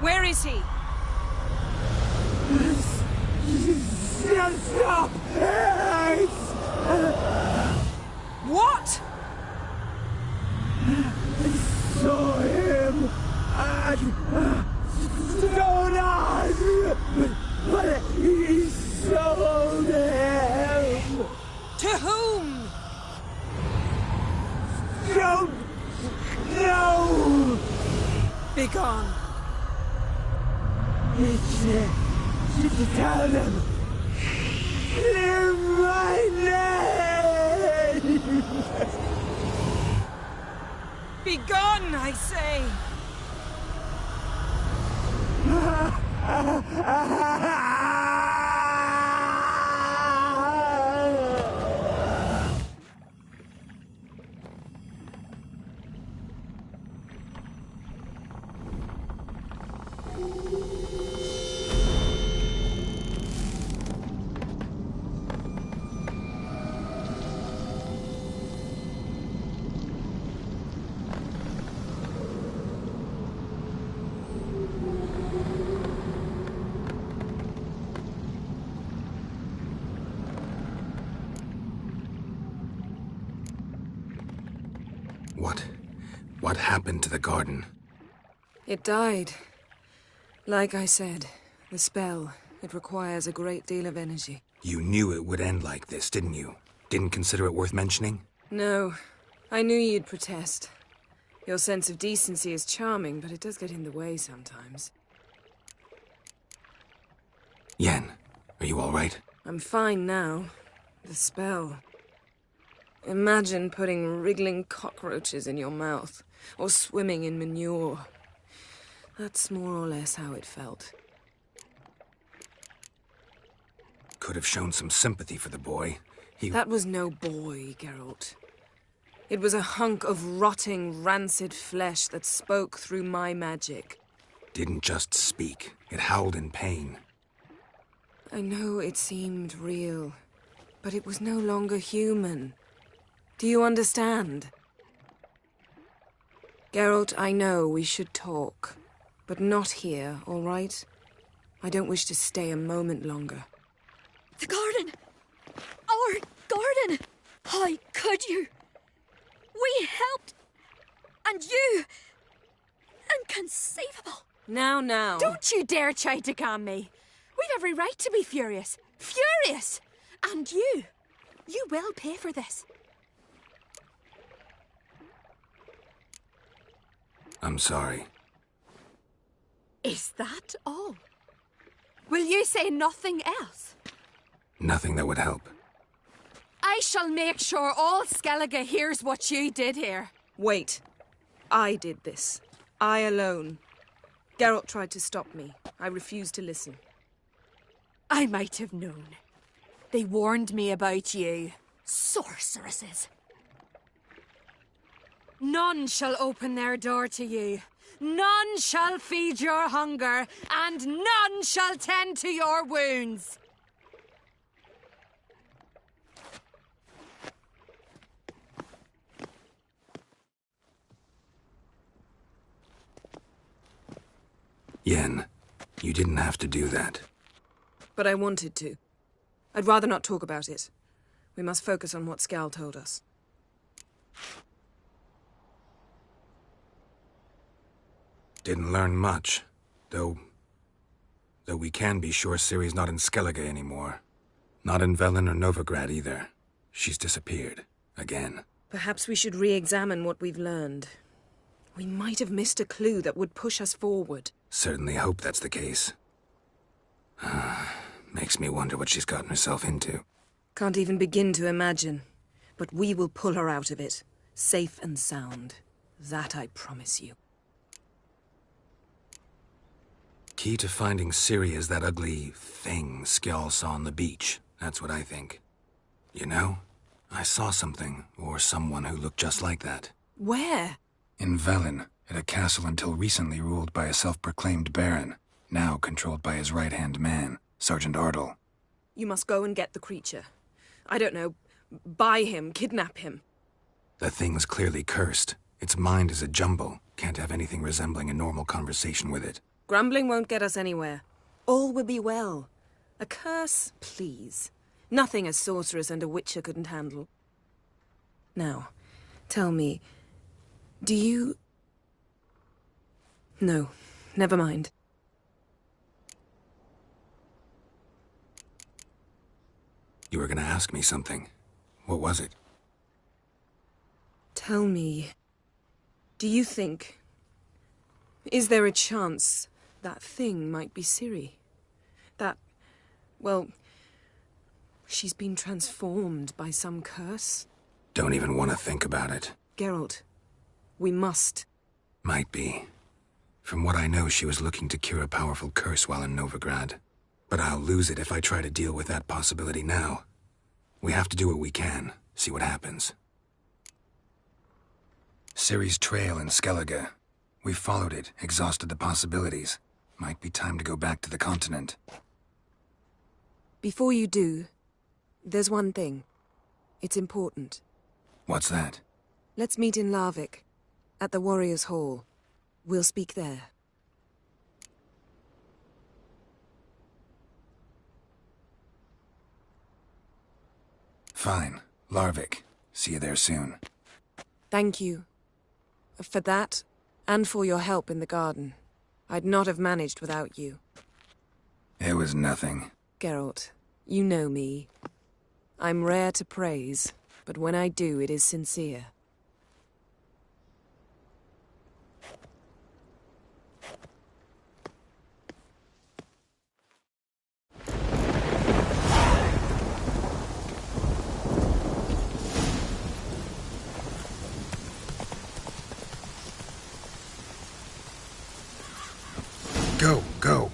Where is he? Stop! What? I saw him at Stonehouse, but he sold him. To whom? Don't know. Begone. Tell them. Clear my name. Begone, I say. What happened to the garden? It died. Like I said, the spell, it requires a great deal of energy. You knew it would end like this, didn't you? Didn't consider it worth mentioning? No, I knew you'd protest. Your sense of decency is charming, but it does get in the way sometimes. Yen, are you all right? I'm fine now. The spell. Imagine putting wriggling cockroaches in your mouth, or swimming in manure. That's more or less how it felt. could have shown some sympathy for the boy. That was no boy, Geralt. It was a hunk of rotting, rancid flesh that spoke through my magic. Didn't just speak. It howled in pain. I know it seemed real, but it was no longer human. Do you understand? Geralt, I know we should talk, but not here, all right? I don't wish to stay a moment longer. The garden! Our garden! How could you? We helped! And you! Inconceivable! Now. Don't you dare try to calm me. We've every right to be furious. Furious! And you will pay for this. I'm sorry. Is that all? Will you say nothing else? Nothing that would help. I shall make sure all Skellige hears what you did here. Wait. I did this. I alone. Geralt tried to stop me. I refused to listen. I might have known. They warned me about you. Sorceresses! None shall open their door to you. None shall feed your hunger, and none shall tend to your wounds. Yen, you didn't have to do that. But I wanted to. I'd rather not talk about it. We must focus on what Scal told us. Didn't learn much, though we can be sure Ciri's not in Skellige anymore. Not in Velen or Novigrad either. She's disappeared. Again. Perhaps we should re-examine what we've learned. We might have missed a clue that would push us forward. Certainly hope that's the case. Makes me wonder what she's gotten herself into. Can't even begin to imagine. But we will pull her out of it. Safe and sound. That I promise you. Key to finding Ciri is that ugly thing Skjall saw on the beach. That's what I think. You know, I saw something, or someone who looked just like that. Where? In Velen, at a castle until recently ruled by a self-proclaimed baron, now controlled by his right-hand man, Sergeant Ardle. You must go and get the creature. I don't know, buy him, kidnap him. The thing's clearly cursed. Its mind is a jumble. Can't have anything resembling a normal conversation with it. Grumbling won't get us anywhere. All will be well. A curse, please. Nothing a sorceress and a witcher couldn't handle. Now, tell me, do you... No, never mind. You were gonna ask me something. What was it? Tell me, do you think... Is there a chance that thing might be Ciri? That, well, she's been transformed by some curse? Don't even want to think about it. Geralt, we must. Might be. From what I know, she was looking to cure a powerful curse while in Novigrad. But I'll lose it if I try to deal with that possibility now. We have to do what we can, see what happens. Ciri's trail in Skellige. We followed it, exhausted the possibilities. Might be time to go back to the continent. Before you do, there's one thing. It's important. What's that? Let's meet in Larvik, at the Warriors' Hall. We'll speak there. Fine. Larvik. See you there soon. Thank you. For that, and for your help in the garden. I'd not have managed without you. It was nothing. Geralt, you know me. I'm rare to praise, but when I do, it is sincere. Go, go.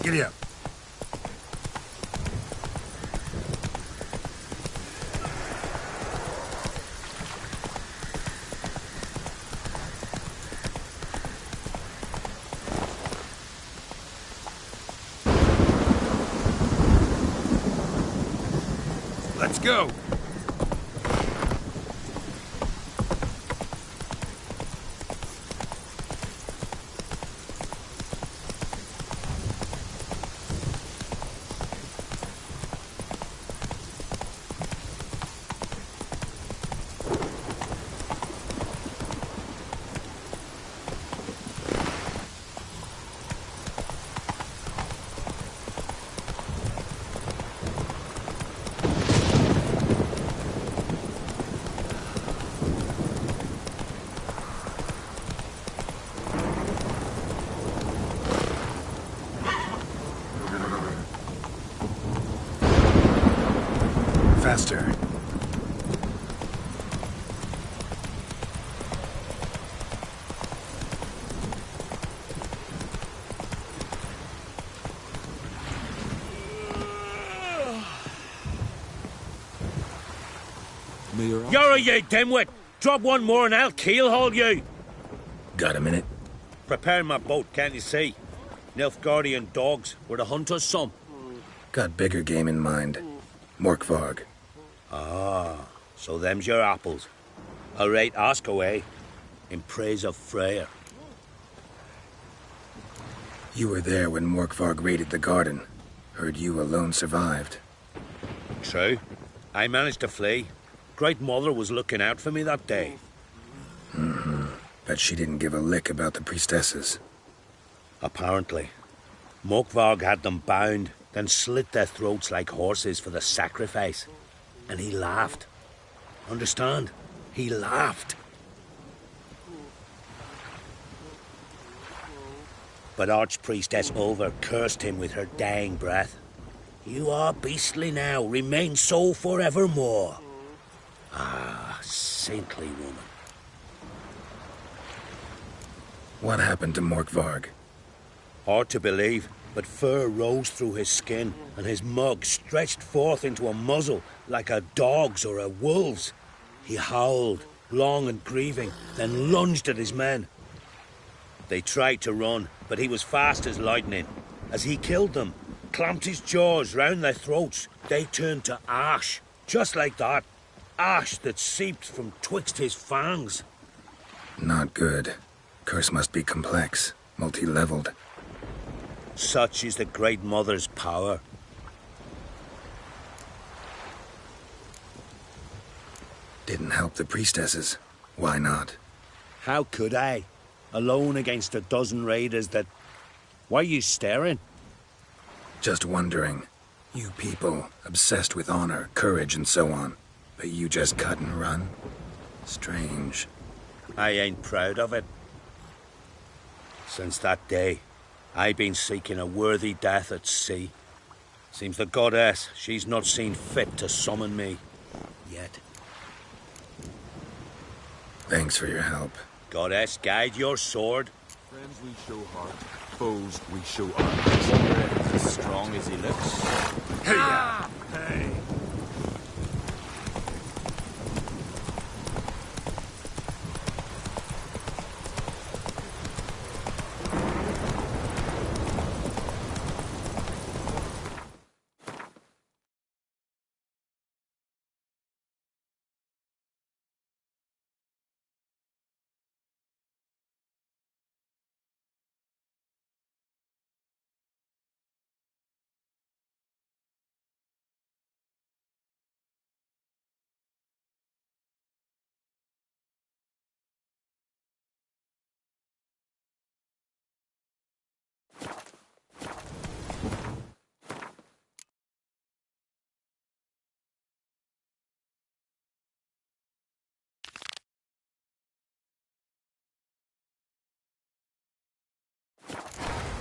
Giddy up. Let's go. Faster. You're a ye dimwit! Drop one more and I'll keelhaul you! Got a minute? Prepare my boat, can't you see? Nilfgaardian dogs were to hunt us some. Got bigger game in mind. Morkvarg. Ah, so them's your apples. All right, ask away. In praise of Freyr. You were there when Morkvarg raided the garden. Heard you alone survived. True. I managed to flee. Great Mother was looking out for me that day. Mm-hmm. Bet she didn't give a lick about the priestesses. Apparently. Morkvarg had them bound, then slit their throats like horses for the sacrifice. And he laughed. Understand? He laughed. But Archpriestess Ulver cursed him with her dying breath. You are beastly now, remain so forevermore. Ah, saintly woman. What happened to Morkvarg? Hard to believe, but fur rose through his skin, and his mug stretched forth into a muzzle like a dog's or a wolf's. He howled, long and grieving, then lunged at his men. They tried to run, but he was fast as lightning. As he killed them, clamped his jaws round their throats, they turned to ash, just like that. Ash that seeped from twixt his fangs. Not good. Curse must be complex, multi-leveled. Such is the Great Mother's power. Didn't help the priestesses. Why not? How could I? Alone against a dozen raiders that... Why are you staring? Just wondering. You people, obsessed with honor, courage, and so on. But you just cut and run? Strange. I ain't proud of it. Since that day, I've been seeking a worthy death at sea. Seems the goddess, she's not seen fit to summon me. Yet. Thanks for your help. Goddess, guide your sword. Friends we show heart, foes we show arms. Wonder if he's as strong as he looks. Hey!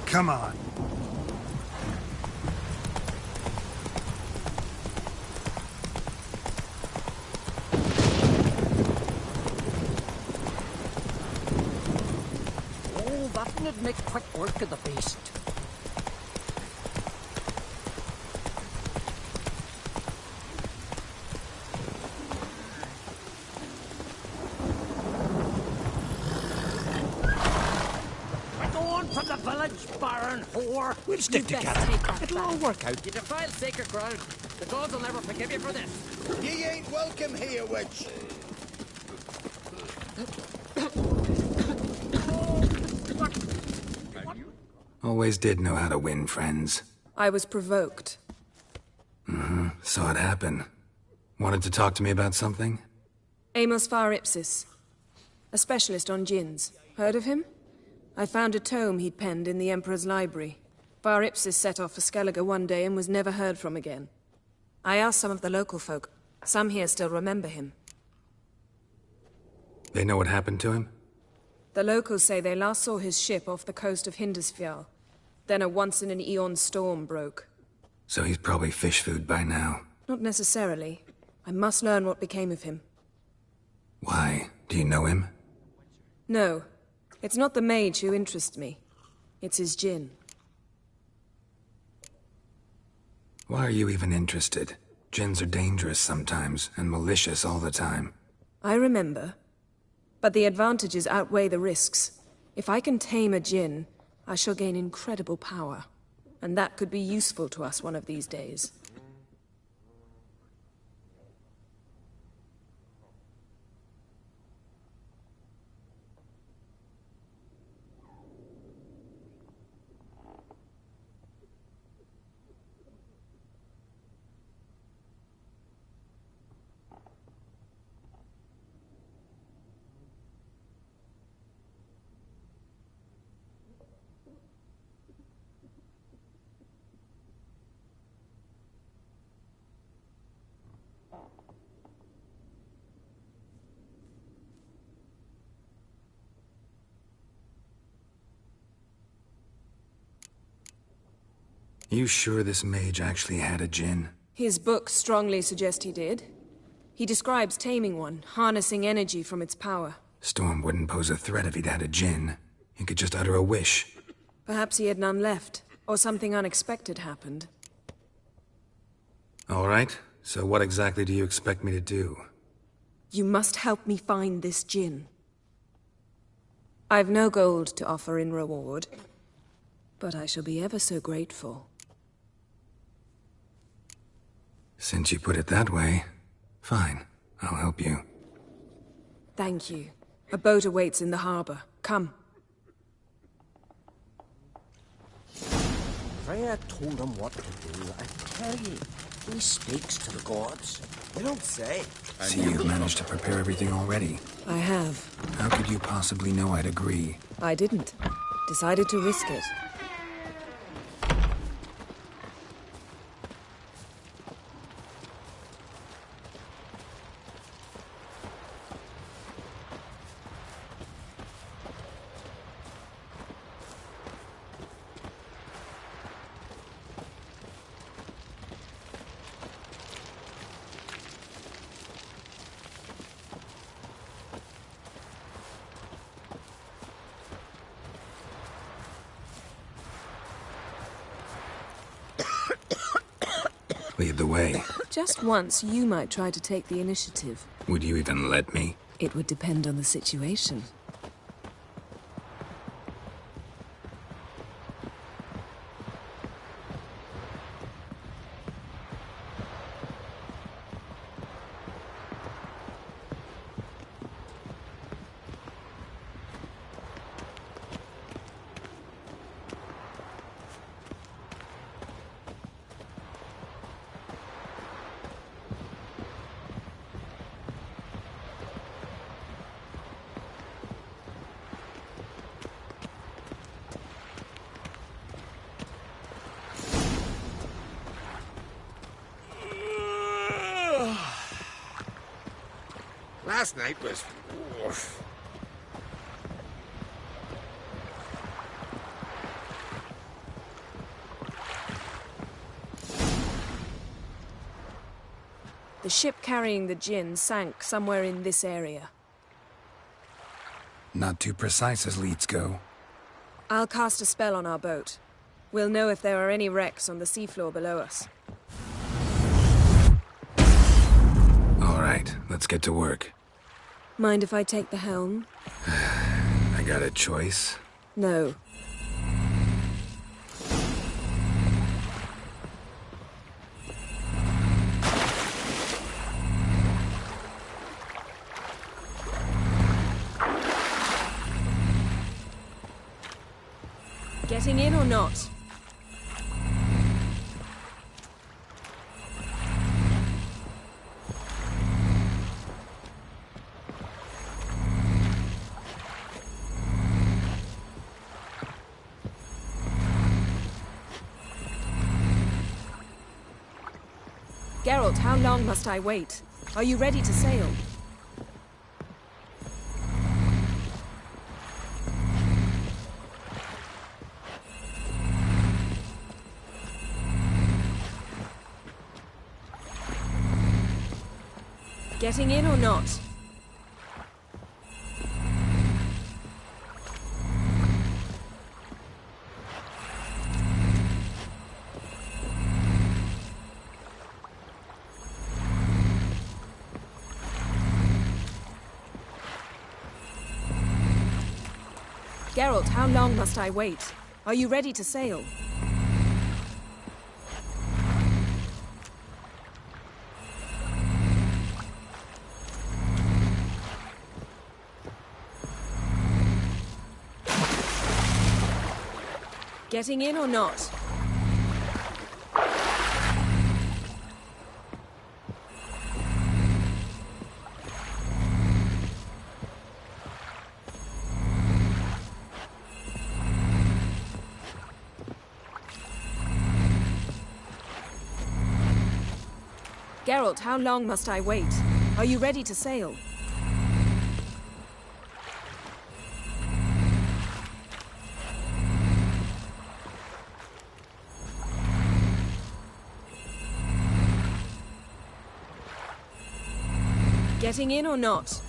Come on. Oh, that would make quick work of the beast. darn whore! We'll stick together. It'll all work out. You defile sacred ground. The gods will never forgive you for this. Ye ain't welcome here, witch. Always did know how to win friends. I was provoked. Saw it happen. Wanted to talk to me about something? Amos Far Ipsis. A specialist on djinns. Heard of him? I found a tome he'd penned in the Emperor's library. Far Ipsis set off for Skellige one day and was never heard from again. I asked some of the local folk. Some here still remember him. They know what happened to him? The locals say they last saw his ship off the coast of Hindisfjall. Then a once-in-an-eon storm broke. So he's probably fish food by now. Not necessarily. I must learn what became of him. Why? Do you know him? No. It's not the mage who interests me. It's his djinn. Why are you even interested? Djinns are dangerous sometimes, and malicious all the time. I remember. But the advantages outweigh the risks. If I can tame a djinn, I shall gain incredible power. And that could be useful to us one of these days. You sure this mage actually had a djinn? His books strongly suggest he did. He describes taming one, harnessing energy from its power. Storm wouldn't pose a threat if he'd had a djinn. He could just utter a wish. Perhaps he had none left, or something unexpected happened. All right, so what exactly do you expect me to do? You must help me find this djinn. I've no gold to offer in reward, but I shall be ever so grateful. Since you put it that way, fine. I'll help you. Thank you. A boat awaits in the harbor. Come. Freya told him what to do. I tell you, he speaks to the gods. You don't say. See, you've managed to prepare everything already. I have. How could you possibly know I'd agree? I didn't. Decided to risk it. Lead the way. Just once, you might try to take the initiative. Would you even let me? It would depend on the situation. Last night was... oof. The ship carrying the djinn sank somewhere in this area. Not too precise as leads go. I'll cast a spell on our boat. We'll know if there are any wrecks on the seafloor below us. All right, let's get to work. Mind if I take the helm? I got a choice. No. Getting in or not? Geralt, how long must I wait? Are you ready to sail? Getting in or not? Geralt, how long must I wait? Are you ready to sail? Getting in or not? Geralt, how long must I wait? Are you ready to sail? Getting in or not?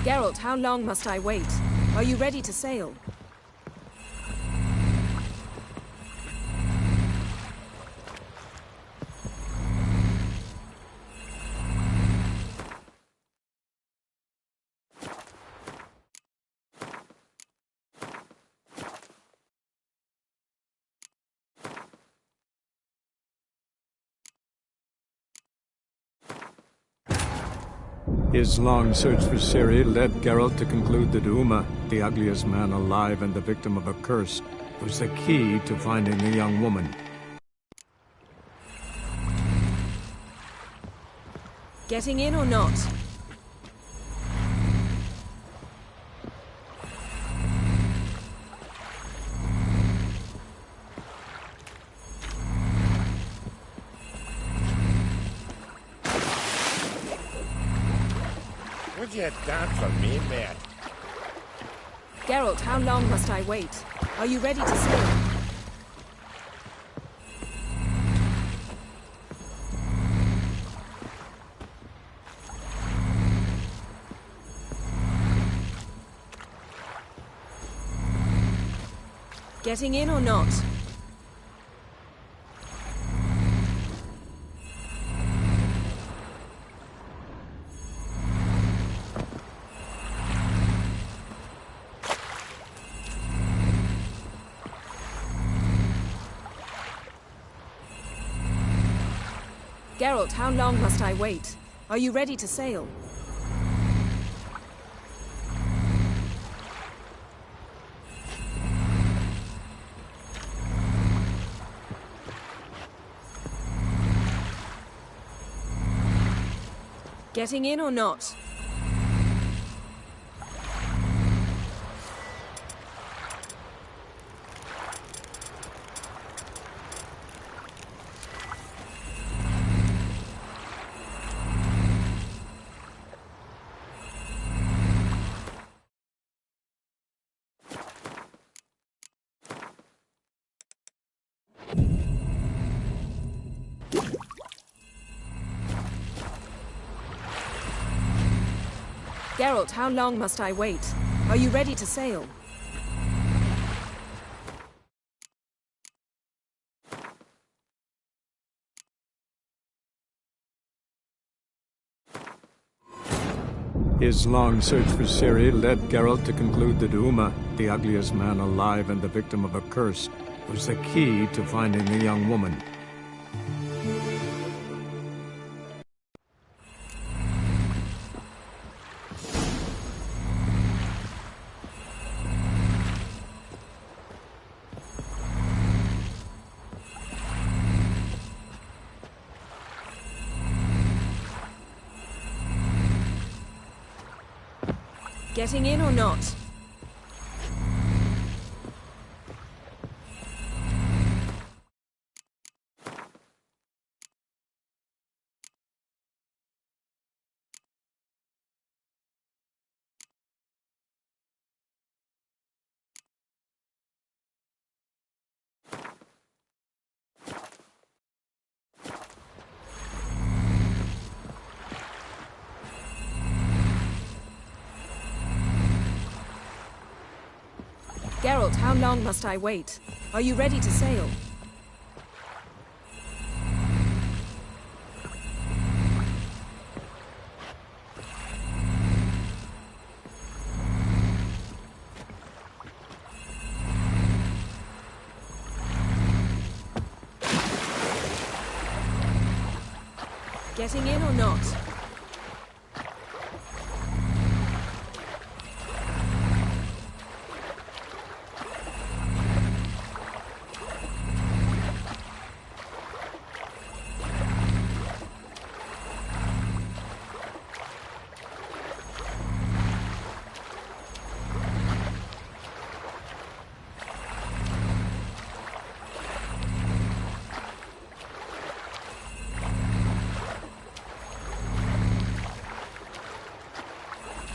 Geralt, how long must I wait? Are you ready to sail? His long search for Ciri led Geralt to conclude that Uma, the ugliest man alive and the victim of a curse, was the key to finding the young woman. Getting in or not? Would you done for me, mate? Geralt, how long must I wait? Are you ready to sail? Getting in or not? Geralt, how long must I wait? Are you ready to sail? Getting in or not? Geralt, how long must I wait? Are you ready to sail? His long search for Ciri led Geralt to conclude that Uma, the ugliest man alive and the victim of a curse, was the key to finding the young woman. Getting in or not? Geralt, how long must I wait? Are you ready to sail? Getting in or not?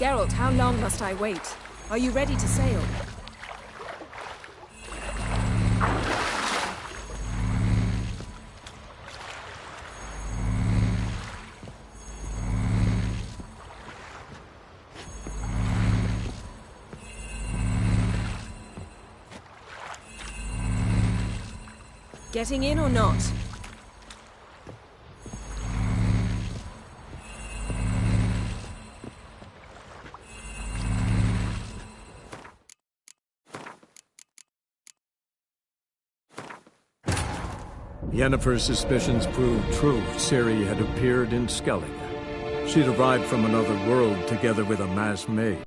Geralt, how long must I wait? Are you ready to sail? Getting in or not? Yennefer's suspicions proved true. Ciri had appeared in Skellige. She'd arrived from another world together with a masked maid.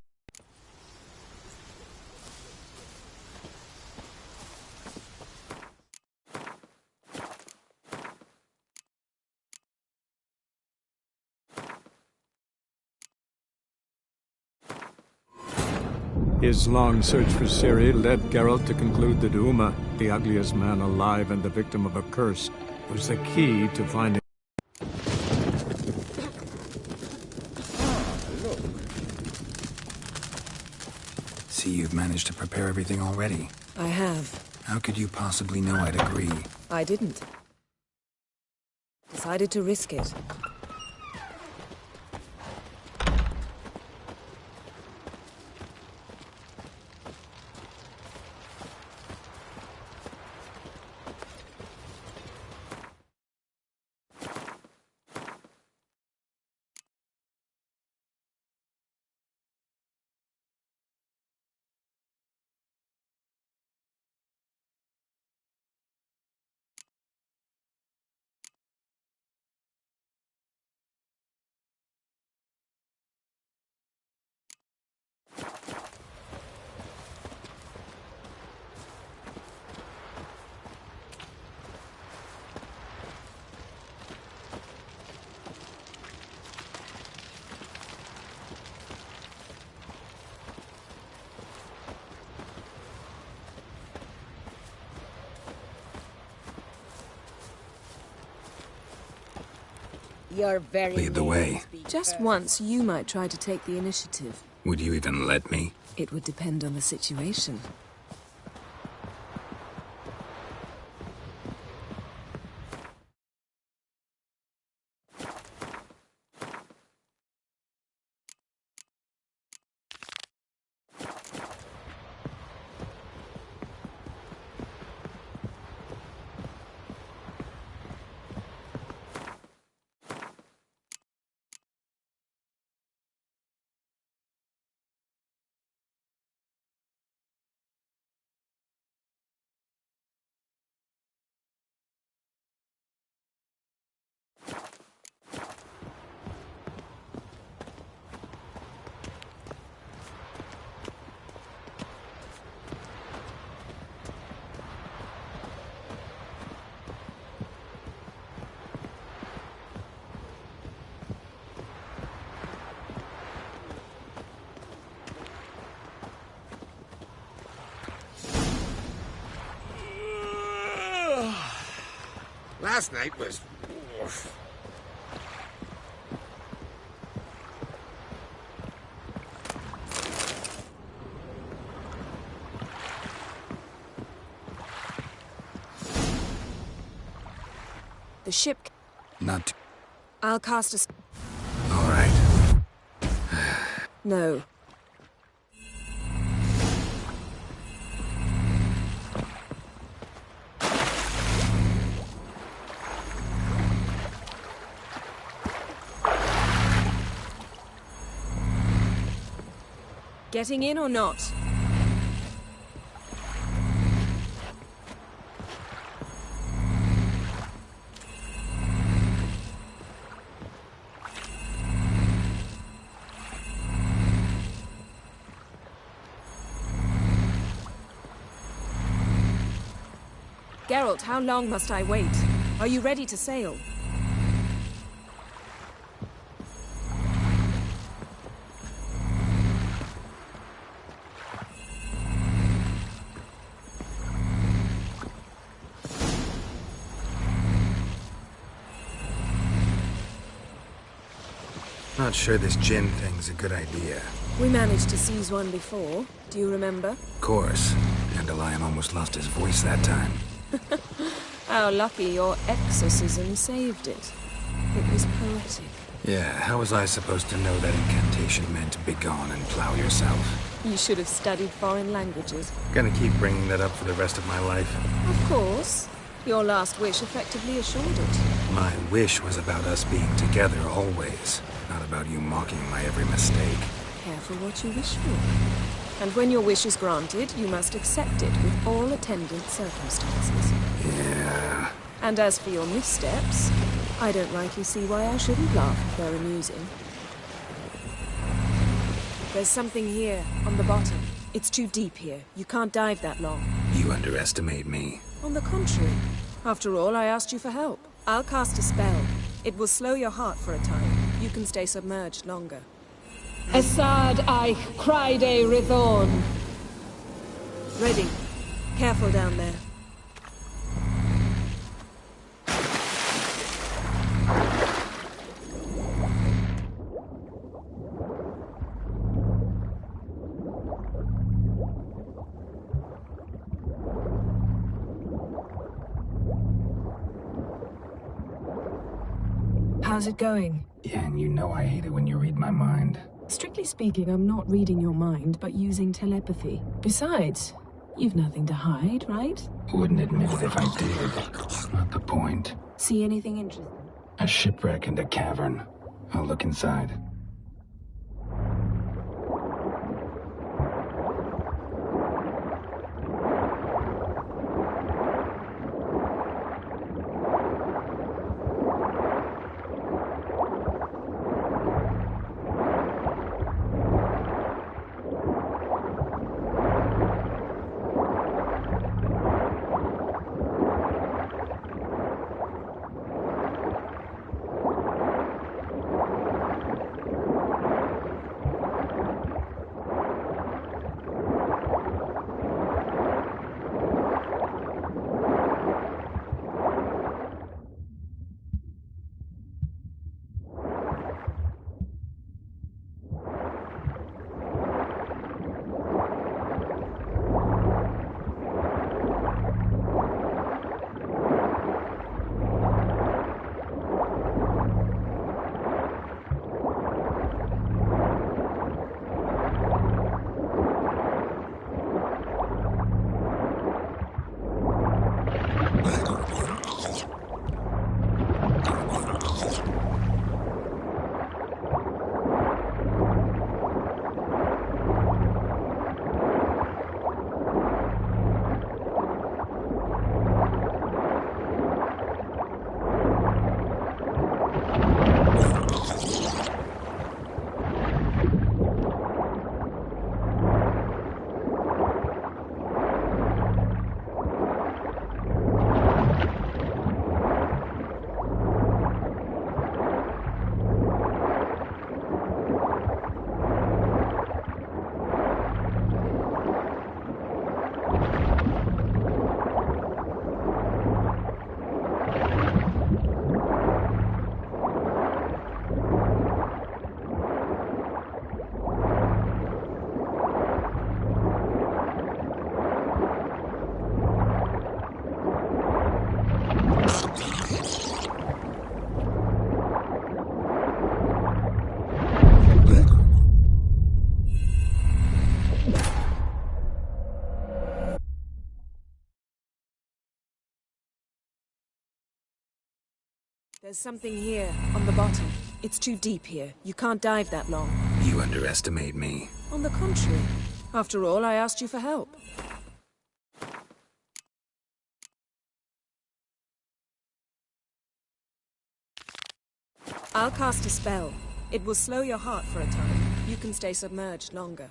His long search for Ciri led Geralt to conclude that Uma, the ugliest man alive and the victim of a curse, was the key to finding... See, you've managed to prepare everything already. I have. How could you possibly know I'd agree? I didn't. Decided to risk it. Your very Lead the way. Just once, you might try to take the initiative. Would you even let me? It would depend on the situation. Last night was... The ship... Not... I'll cast a... All right. No. Getting in or not? Geralt, how long must I wait? Are you ready to sail? Not sure this gin thing's a good idea. We managed to seize one before. Do you remember? Of course. Dandelion almost lost his voice that time. How lucky your exorcism saved it. It was poetic. Yeah, how was I supposed to know that incantation meant begone and plow yourself? You should have studied foreign languages. Gonna keep bringing that up for the rest of my life. Of course. Your last wish effectively assured it. My wish was about us being together always, not about you mocking my every mistake. Careful what you wish for. And when your wish is granted, you must accept it with all attendant circumstances. Yeah. And as for your missteps, I don't rightly see why I shouldn't laugh if they're amusing. There's something here, on the bottom. It's too deep here. You can't dive that long. You underestimate me. On the contrary. After all, I asked you for help. I'll cast a spell. It will slow your heart for a time. You can stay submerged longer. Assad Eich Criede Rithorn. Ready. Careful down there. How's it going? Yeah, and you know I hate it when you read my mind. Strictly speaking, I'm not reading your mind, but using telepathy. Besides, you've nothing to hide, right? Wouldn't admit it if I did. Not the point. See anything interesting? A shipwreck and a cavern. I'll look inside. There's something here, on the bottom. It's too deep here. You can't dive that long. You underestimate me. On the contrary. After all, I asked you for help. I'll cast a spell. It will slow your heart for a time. You can stay submerged longer.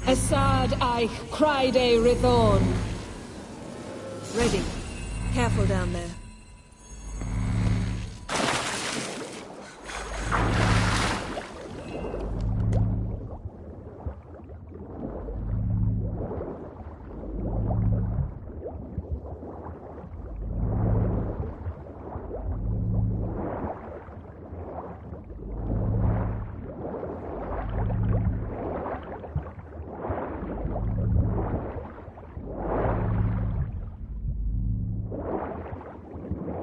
Assad I cried a Rithorn. Ready. Careful down there.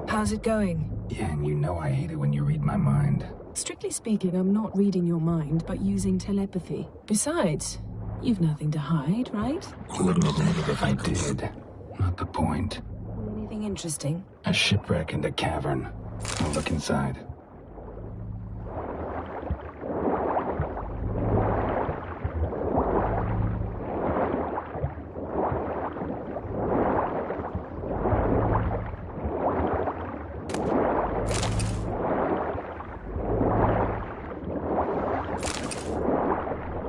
How's it going? Yen, you know I hate it when you read my mind. Strictly speaking, I'm not reading your mind, but using telepathy. Besides, you've nothing to hide, right? Wouldn't admit it if I did. Not the point. Anything interesting? A shipwreck and a cavern. I'll look inside.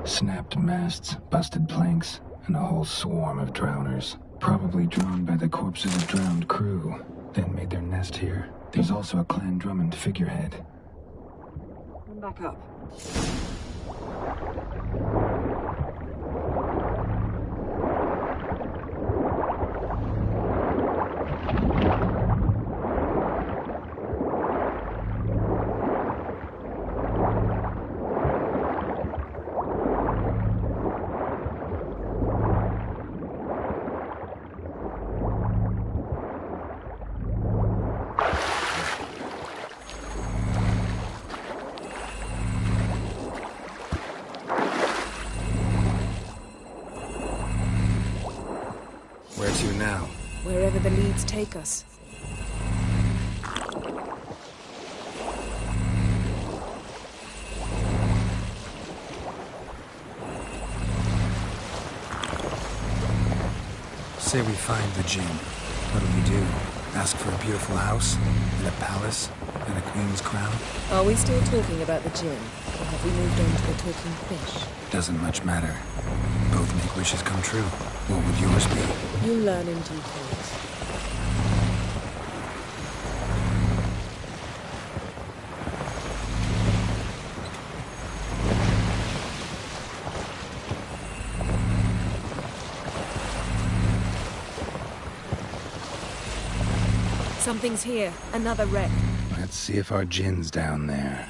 Snapped masts, busted planks, and a whole swarm of drowners. Probably drawn by the corpses of drowned crew, then made their nest here. There's also a Clan Drummond figurehead. Come back up. Where to now? Wherever the leads take us. Say we find the djinn. What'll we do? Ask for a beautiful house? And a palace? And a queen's crown? Are we still talking about the djinn? Or have we moved on to the talking fish? Doesn't much matter. Both make wishes come true. What would yours be? You'll learn in due course. Something's here. Another wreck. Let's see if our djinn's down there.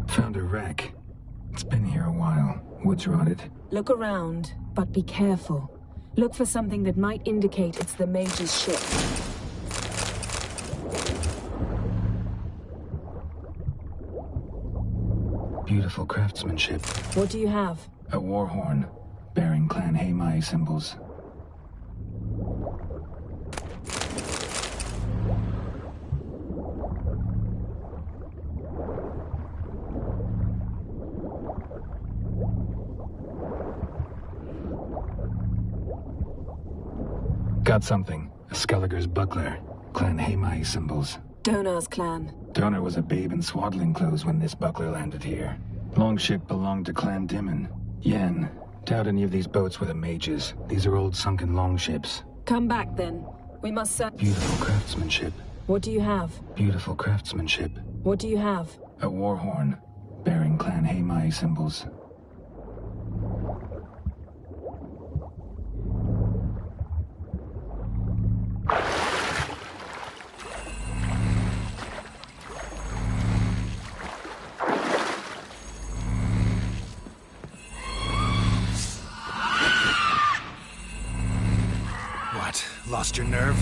Found a wreck. It's been here a while. Wood's rotted. Look around, but be careful. Look for something that might indicate it's the mage's ship. Beautiful craftsmanship. What do you have? A war horn, bearing Clan Haimai symbols. Got something. A Skelliger's buckler. Clan Haimai symbols. Donar's clan. Donar was a babe in swaddling clothes when this buckler landed here. Longship belonged to Clan Dimon. Yen, doubt any of these boats were the mages. These are old sunken longships. Come back then. We must search. Beautiful craftsmanship. What do you have? Beautiful craftsmanship. What do you have? A war horn, bearing Clan Haimai symbols. Lost your nerve?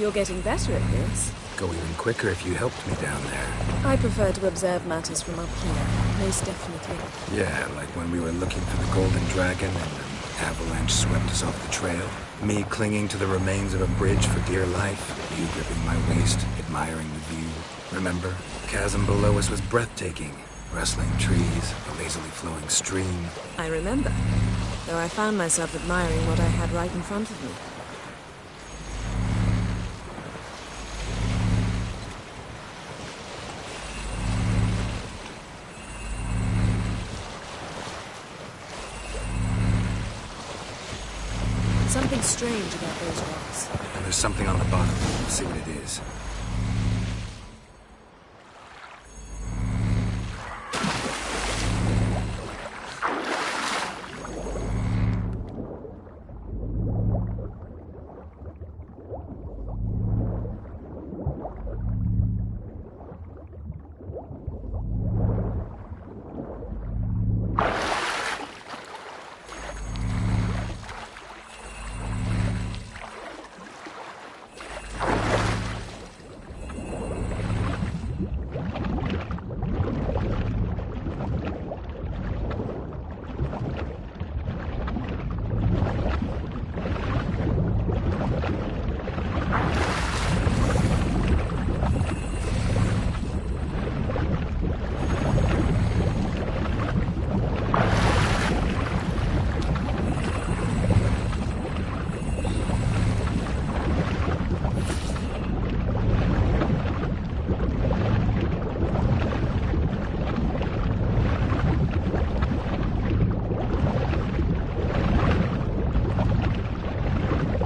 You're getting better at this. Go even quicker if you helped me down there. I prefer to observe matters from up here, most definitely. Yeah, like when we were looking for the Golden Dragon and an avalanche swept us off the trail. Me clinging to the remains of a bridge for dear life. You gripping my waist, admiring the view. Remember? The chasm below us was breathtaking. Rustling trees, a lazily flowing stream. I remember, though I found myself admiring what I had right in front of me. Something strange about those rocks. And there's something on the bottom. We'll see what it is.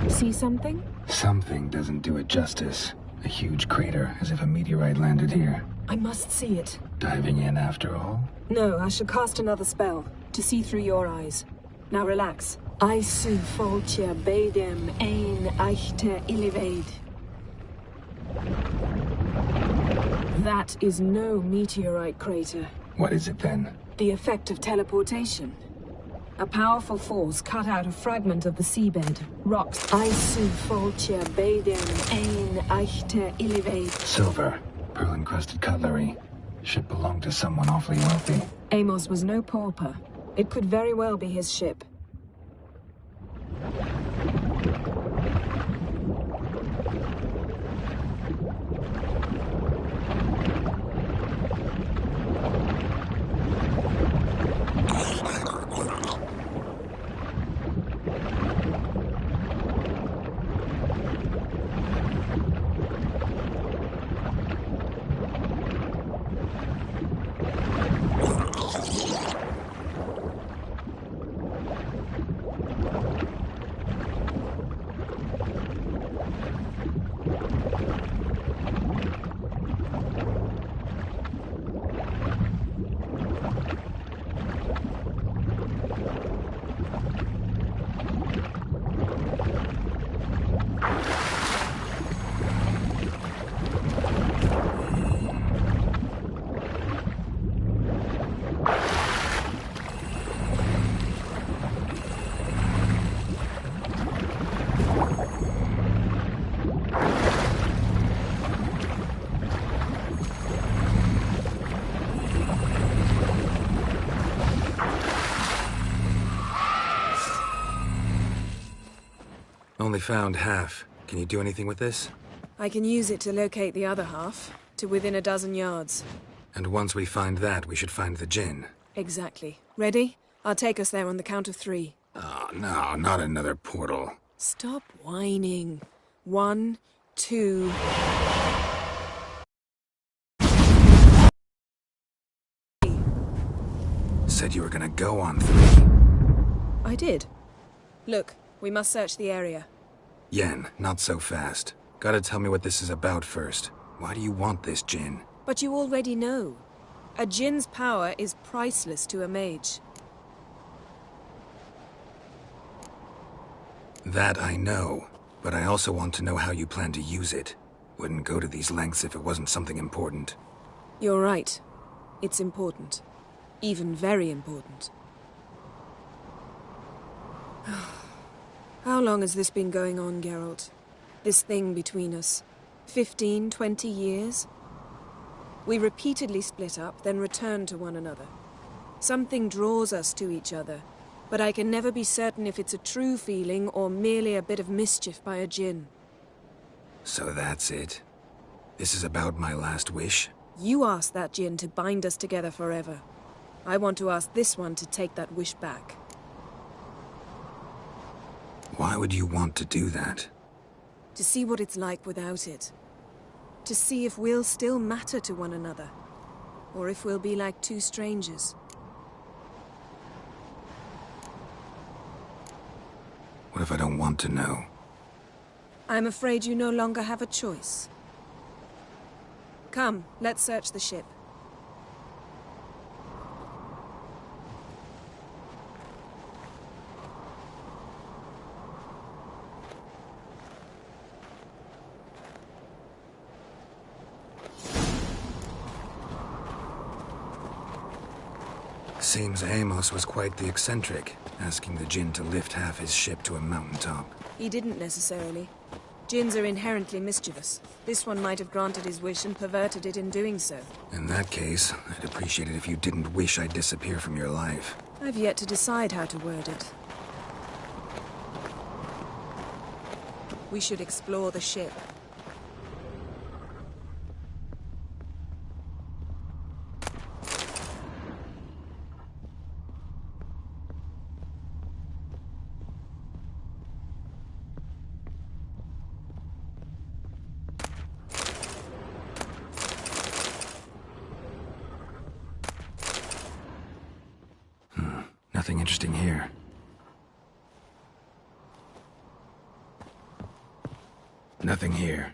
See something? Something doesn't do it justice. A huge crater, as if a meteorite landed here. I must see it. Diving in after all? No, I shall cast another spell, to see through your eyes. Now relax. I su foltja beidem ein eichte illivaid. That is no meteorite crater. What is it then? The effect of teleportation. A powerful force cut out a fragment of the seabed. Rocks. Isu foltja beidem ein eichte illivaid. Silver. Pearl-encrusted cutlery. Ship belonged to someone awfully wealthy. Amos was no pauper. It could very well be his ship. Only found half. Can you do anything with this? I can use it to locate the other half, to within a dozen yards. And once we find that, we should find the djinn. Exactly. Ready? I'll take us there on the count of 3. Oh, no, not another portal. Stop whining. 1, 2... Said you were gonna go on 3. I did. Look, we must search the area. Yen, not so fast. Gotta tell me what this is about first. Why do you want this djinn? But you already know. A djinn's power is priceless to a mage. That I know, but I also want to know how you plan to use it. Wouldn't go to these lengths if it wasn't something important. You're right. It's important. Even very important. How long has this been going on, Geralt? This thing between us. 15, 20 years? We repeatedly split up, then return to one another. Something draws us to each other, but I can never be certain if it's a true feeling or merely a bit of mischief by a djinn. So that's it? This is about my last wish? You asked that djinn to bind us together forever. I want to ask this one to take that wish back. Why would you want to do that? To see what it's like without it. To see if we'll still matter to one another. Or if we'll be like two strangers. What if I don't want to know? I'm afraid you no longer have a choice. Come, let's search the ship. Seems Amos was quite the eccentric, asking the djinn to lift half his ship to a mountaintop. He didn't necessarily. Djinns are inherently mischievous. This one might have granted his wish and perverted it in doing so. In that case, I'd appreciate it if you didn't wish I'd disappear from your life. I've yet to decide how to word it. We should explore the ship. Nothing interesting here. Nothing here.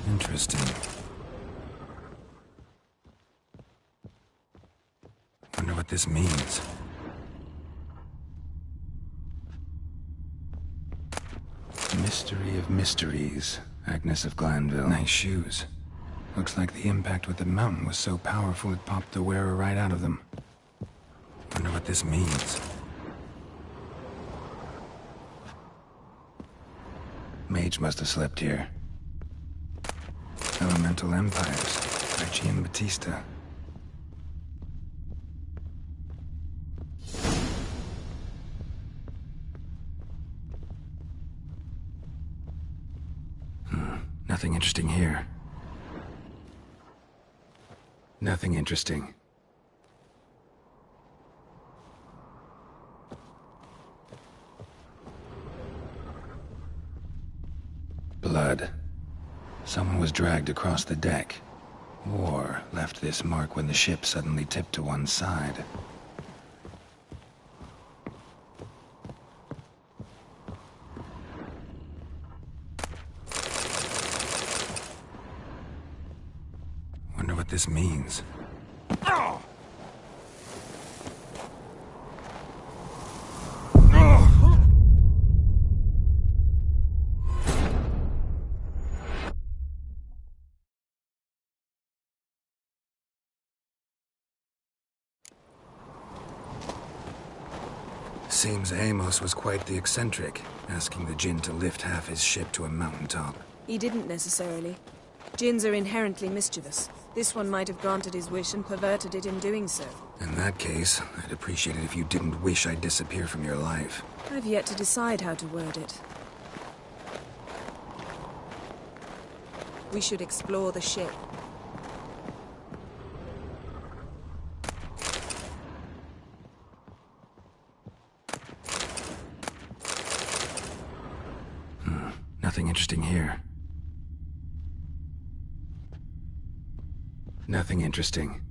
Interesting. Wonder what this means. Mystery of mysteries. Agnes of Glanville. Nice shoes. Looks like the impact with the mountain was so powerful it popped the wearer right out of them. Wonder what this means. Mage must have slept here. Elemental Empires by Giambattista. Nothing interesting here. Nothing interesting. Blood. Someone was dragged across the deck, or left this mark when the ship suddenly tipped to one side. Wonder what this means. Seems Amos was quite the eccentric, asking the djinn to lift half his ship to a mountaintop. He didn't necessarily. Djinns are inherently mischievous. This one might have granted his wish and perverted it in doing so. In that case, I'd appreciate it if you didn't wish I'd disappear from your life. I've yet to decide how to word it. We should explore the ship. Nothing interesting here. Nothing interesting.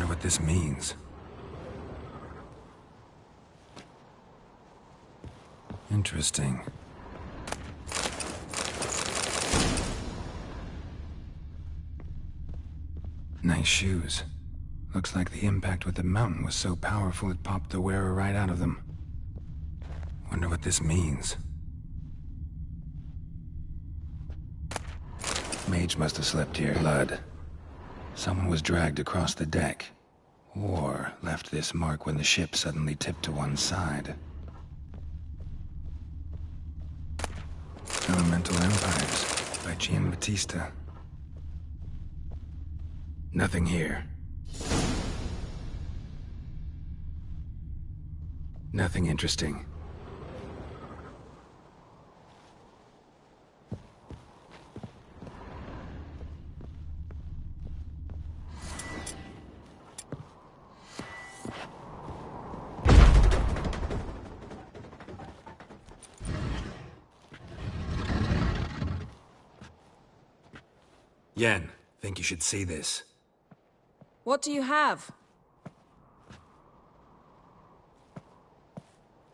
What this means. Interesting. Nice shoes. Looks like the impact with the mountain was so powerful it popped the wearer right out of them. Wonder what this means. Mage must have slept here. Blood. Someone was dragged across the deck. Or left this mark when the ship suddenly tipped to one side. Elemental Empires by Giambattista. Nothing here. Nothing interesting. Yen, think you should see this. What do you have?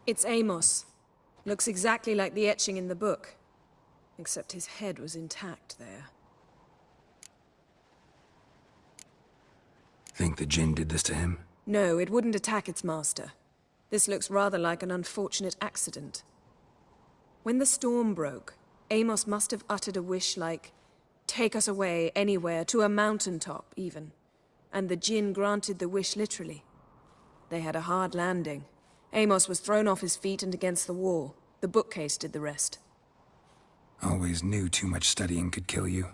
It's Amos. Looks exactly like the etching in the book. Except his head was intact there. Think the Jinn did this to him? No, it wouldn't attack its master. This looks rather like an unfortunate accident. When the storm broke, Amos must have uttered a wish like, "Take us away, anywhere, to a mountaintop, even." And the Jinn granted the wish literally. They had a hard landing. Amos was thrown off his feet and against the wall. The bookcase did the rest. Always knew too much studying could kill you.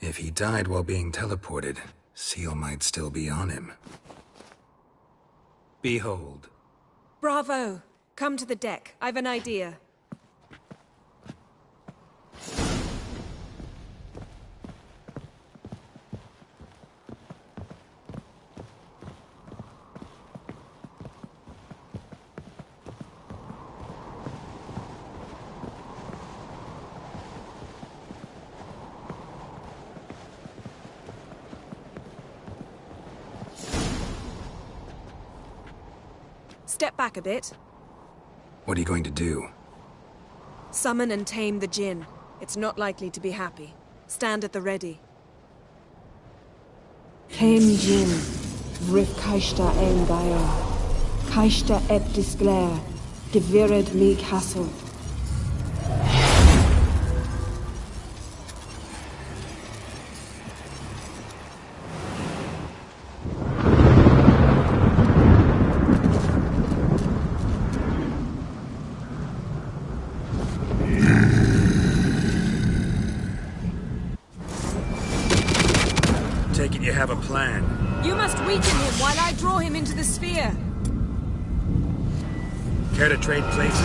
If he died while being teleported, Seal might still be on him. Behold. Bravo! Come to the deck. I've an idea. Step back a bit. What are you going to do? Summon and tame the Jinn. It's not likely to be happy. Stand at the ready. Tame Jinn, Rif Kaishta en Gaia, Kaishta et Disglair, Gevirid me Castle. Take it you have a plan. You must weaken him while I draw him into the sphere. Care to trade places?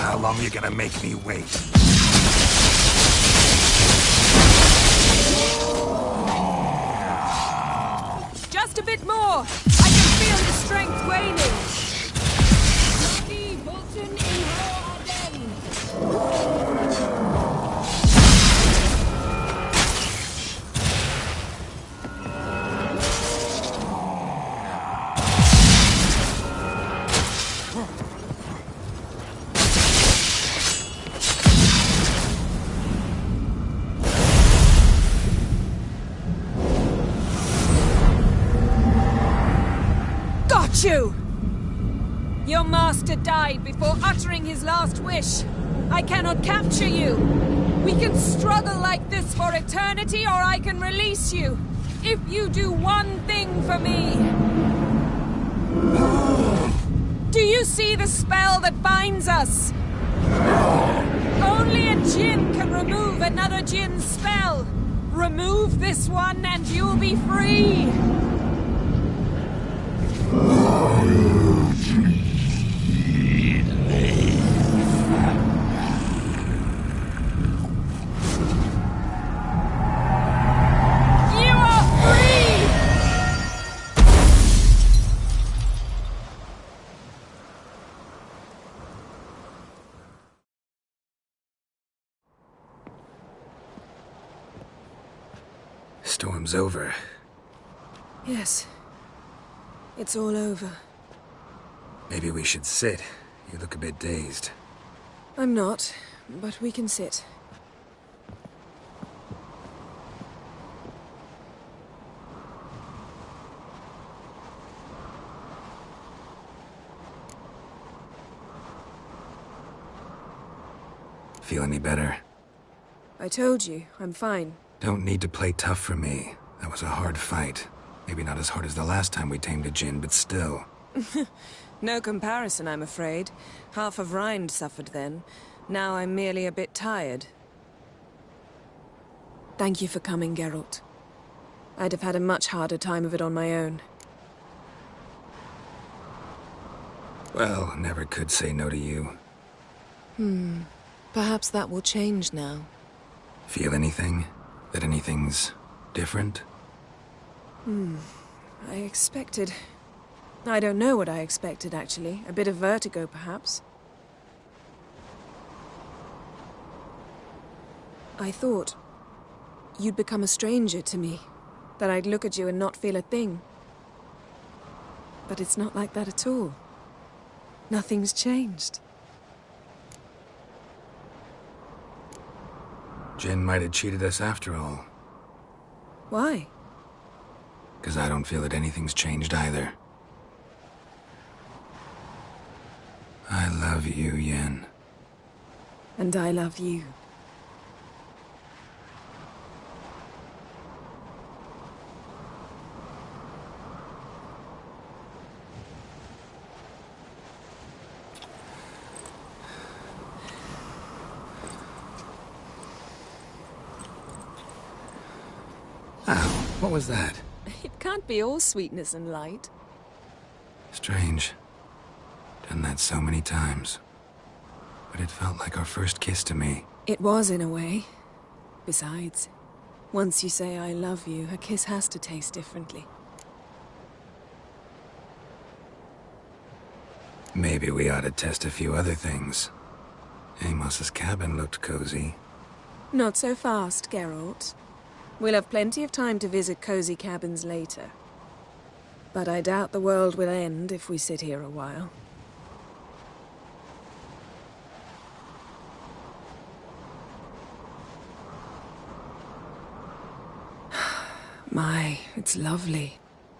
How long are you gonna make me wait? Just a bit more! I can feel his strength waning! hate you! Your master died before uttering his last wish. I cannot capture you. We can struggle like this for eternity, or I can release you. If you do one thing for me. Do you see the spell that binds us? Only a djinn can remove another djinn's spell. Remove this one and you'll be free. You are free! Storm's over. Yes. It's all over. Maybe we should sit. You look a bit dazed. I'm not, but we can sit. Feel any better? I told you, I'm fine. Don't need to play tough for me. That was a hard fight. Maybe not as hard as the last time we tamed a djinn, but still. No comparison, I'm afraid. Half of Rind suffered then. Now I'm merely a bit tired. Thank you for coming, Geralt. I'd have had a much harder time of it on my own. Well, never could say no to you. Perhaps that will change now. Feel anything? That anything's different? I expected... I don't know what I expected, actually. A bit of vertigo, perhaps. I thought you'd become a stranger to me. That I'd look at you and not feel a thing. But it's not like that at all. Nothing's changed. Jinn might have cheated us after all. Why? 'Cause I don't feel that anything's changed either. I love you, Yen. And I love you. Ow, what was that? It can't be all sweetness and light. Strange. Done that so many times. But it felt like our first kiss to me. It was, in a way. Besides, once you say I love you, a kiss has to taste differently. Maybe we ought to test a few other things. Amos's cabin looked cozy. Not so fast, Geralt. We'll have plenty of time to visit cozy cabins later. But I doubt the world will end if we sit here a while. My, it's lovely.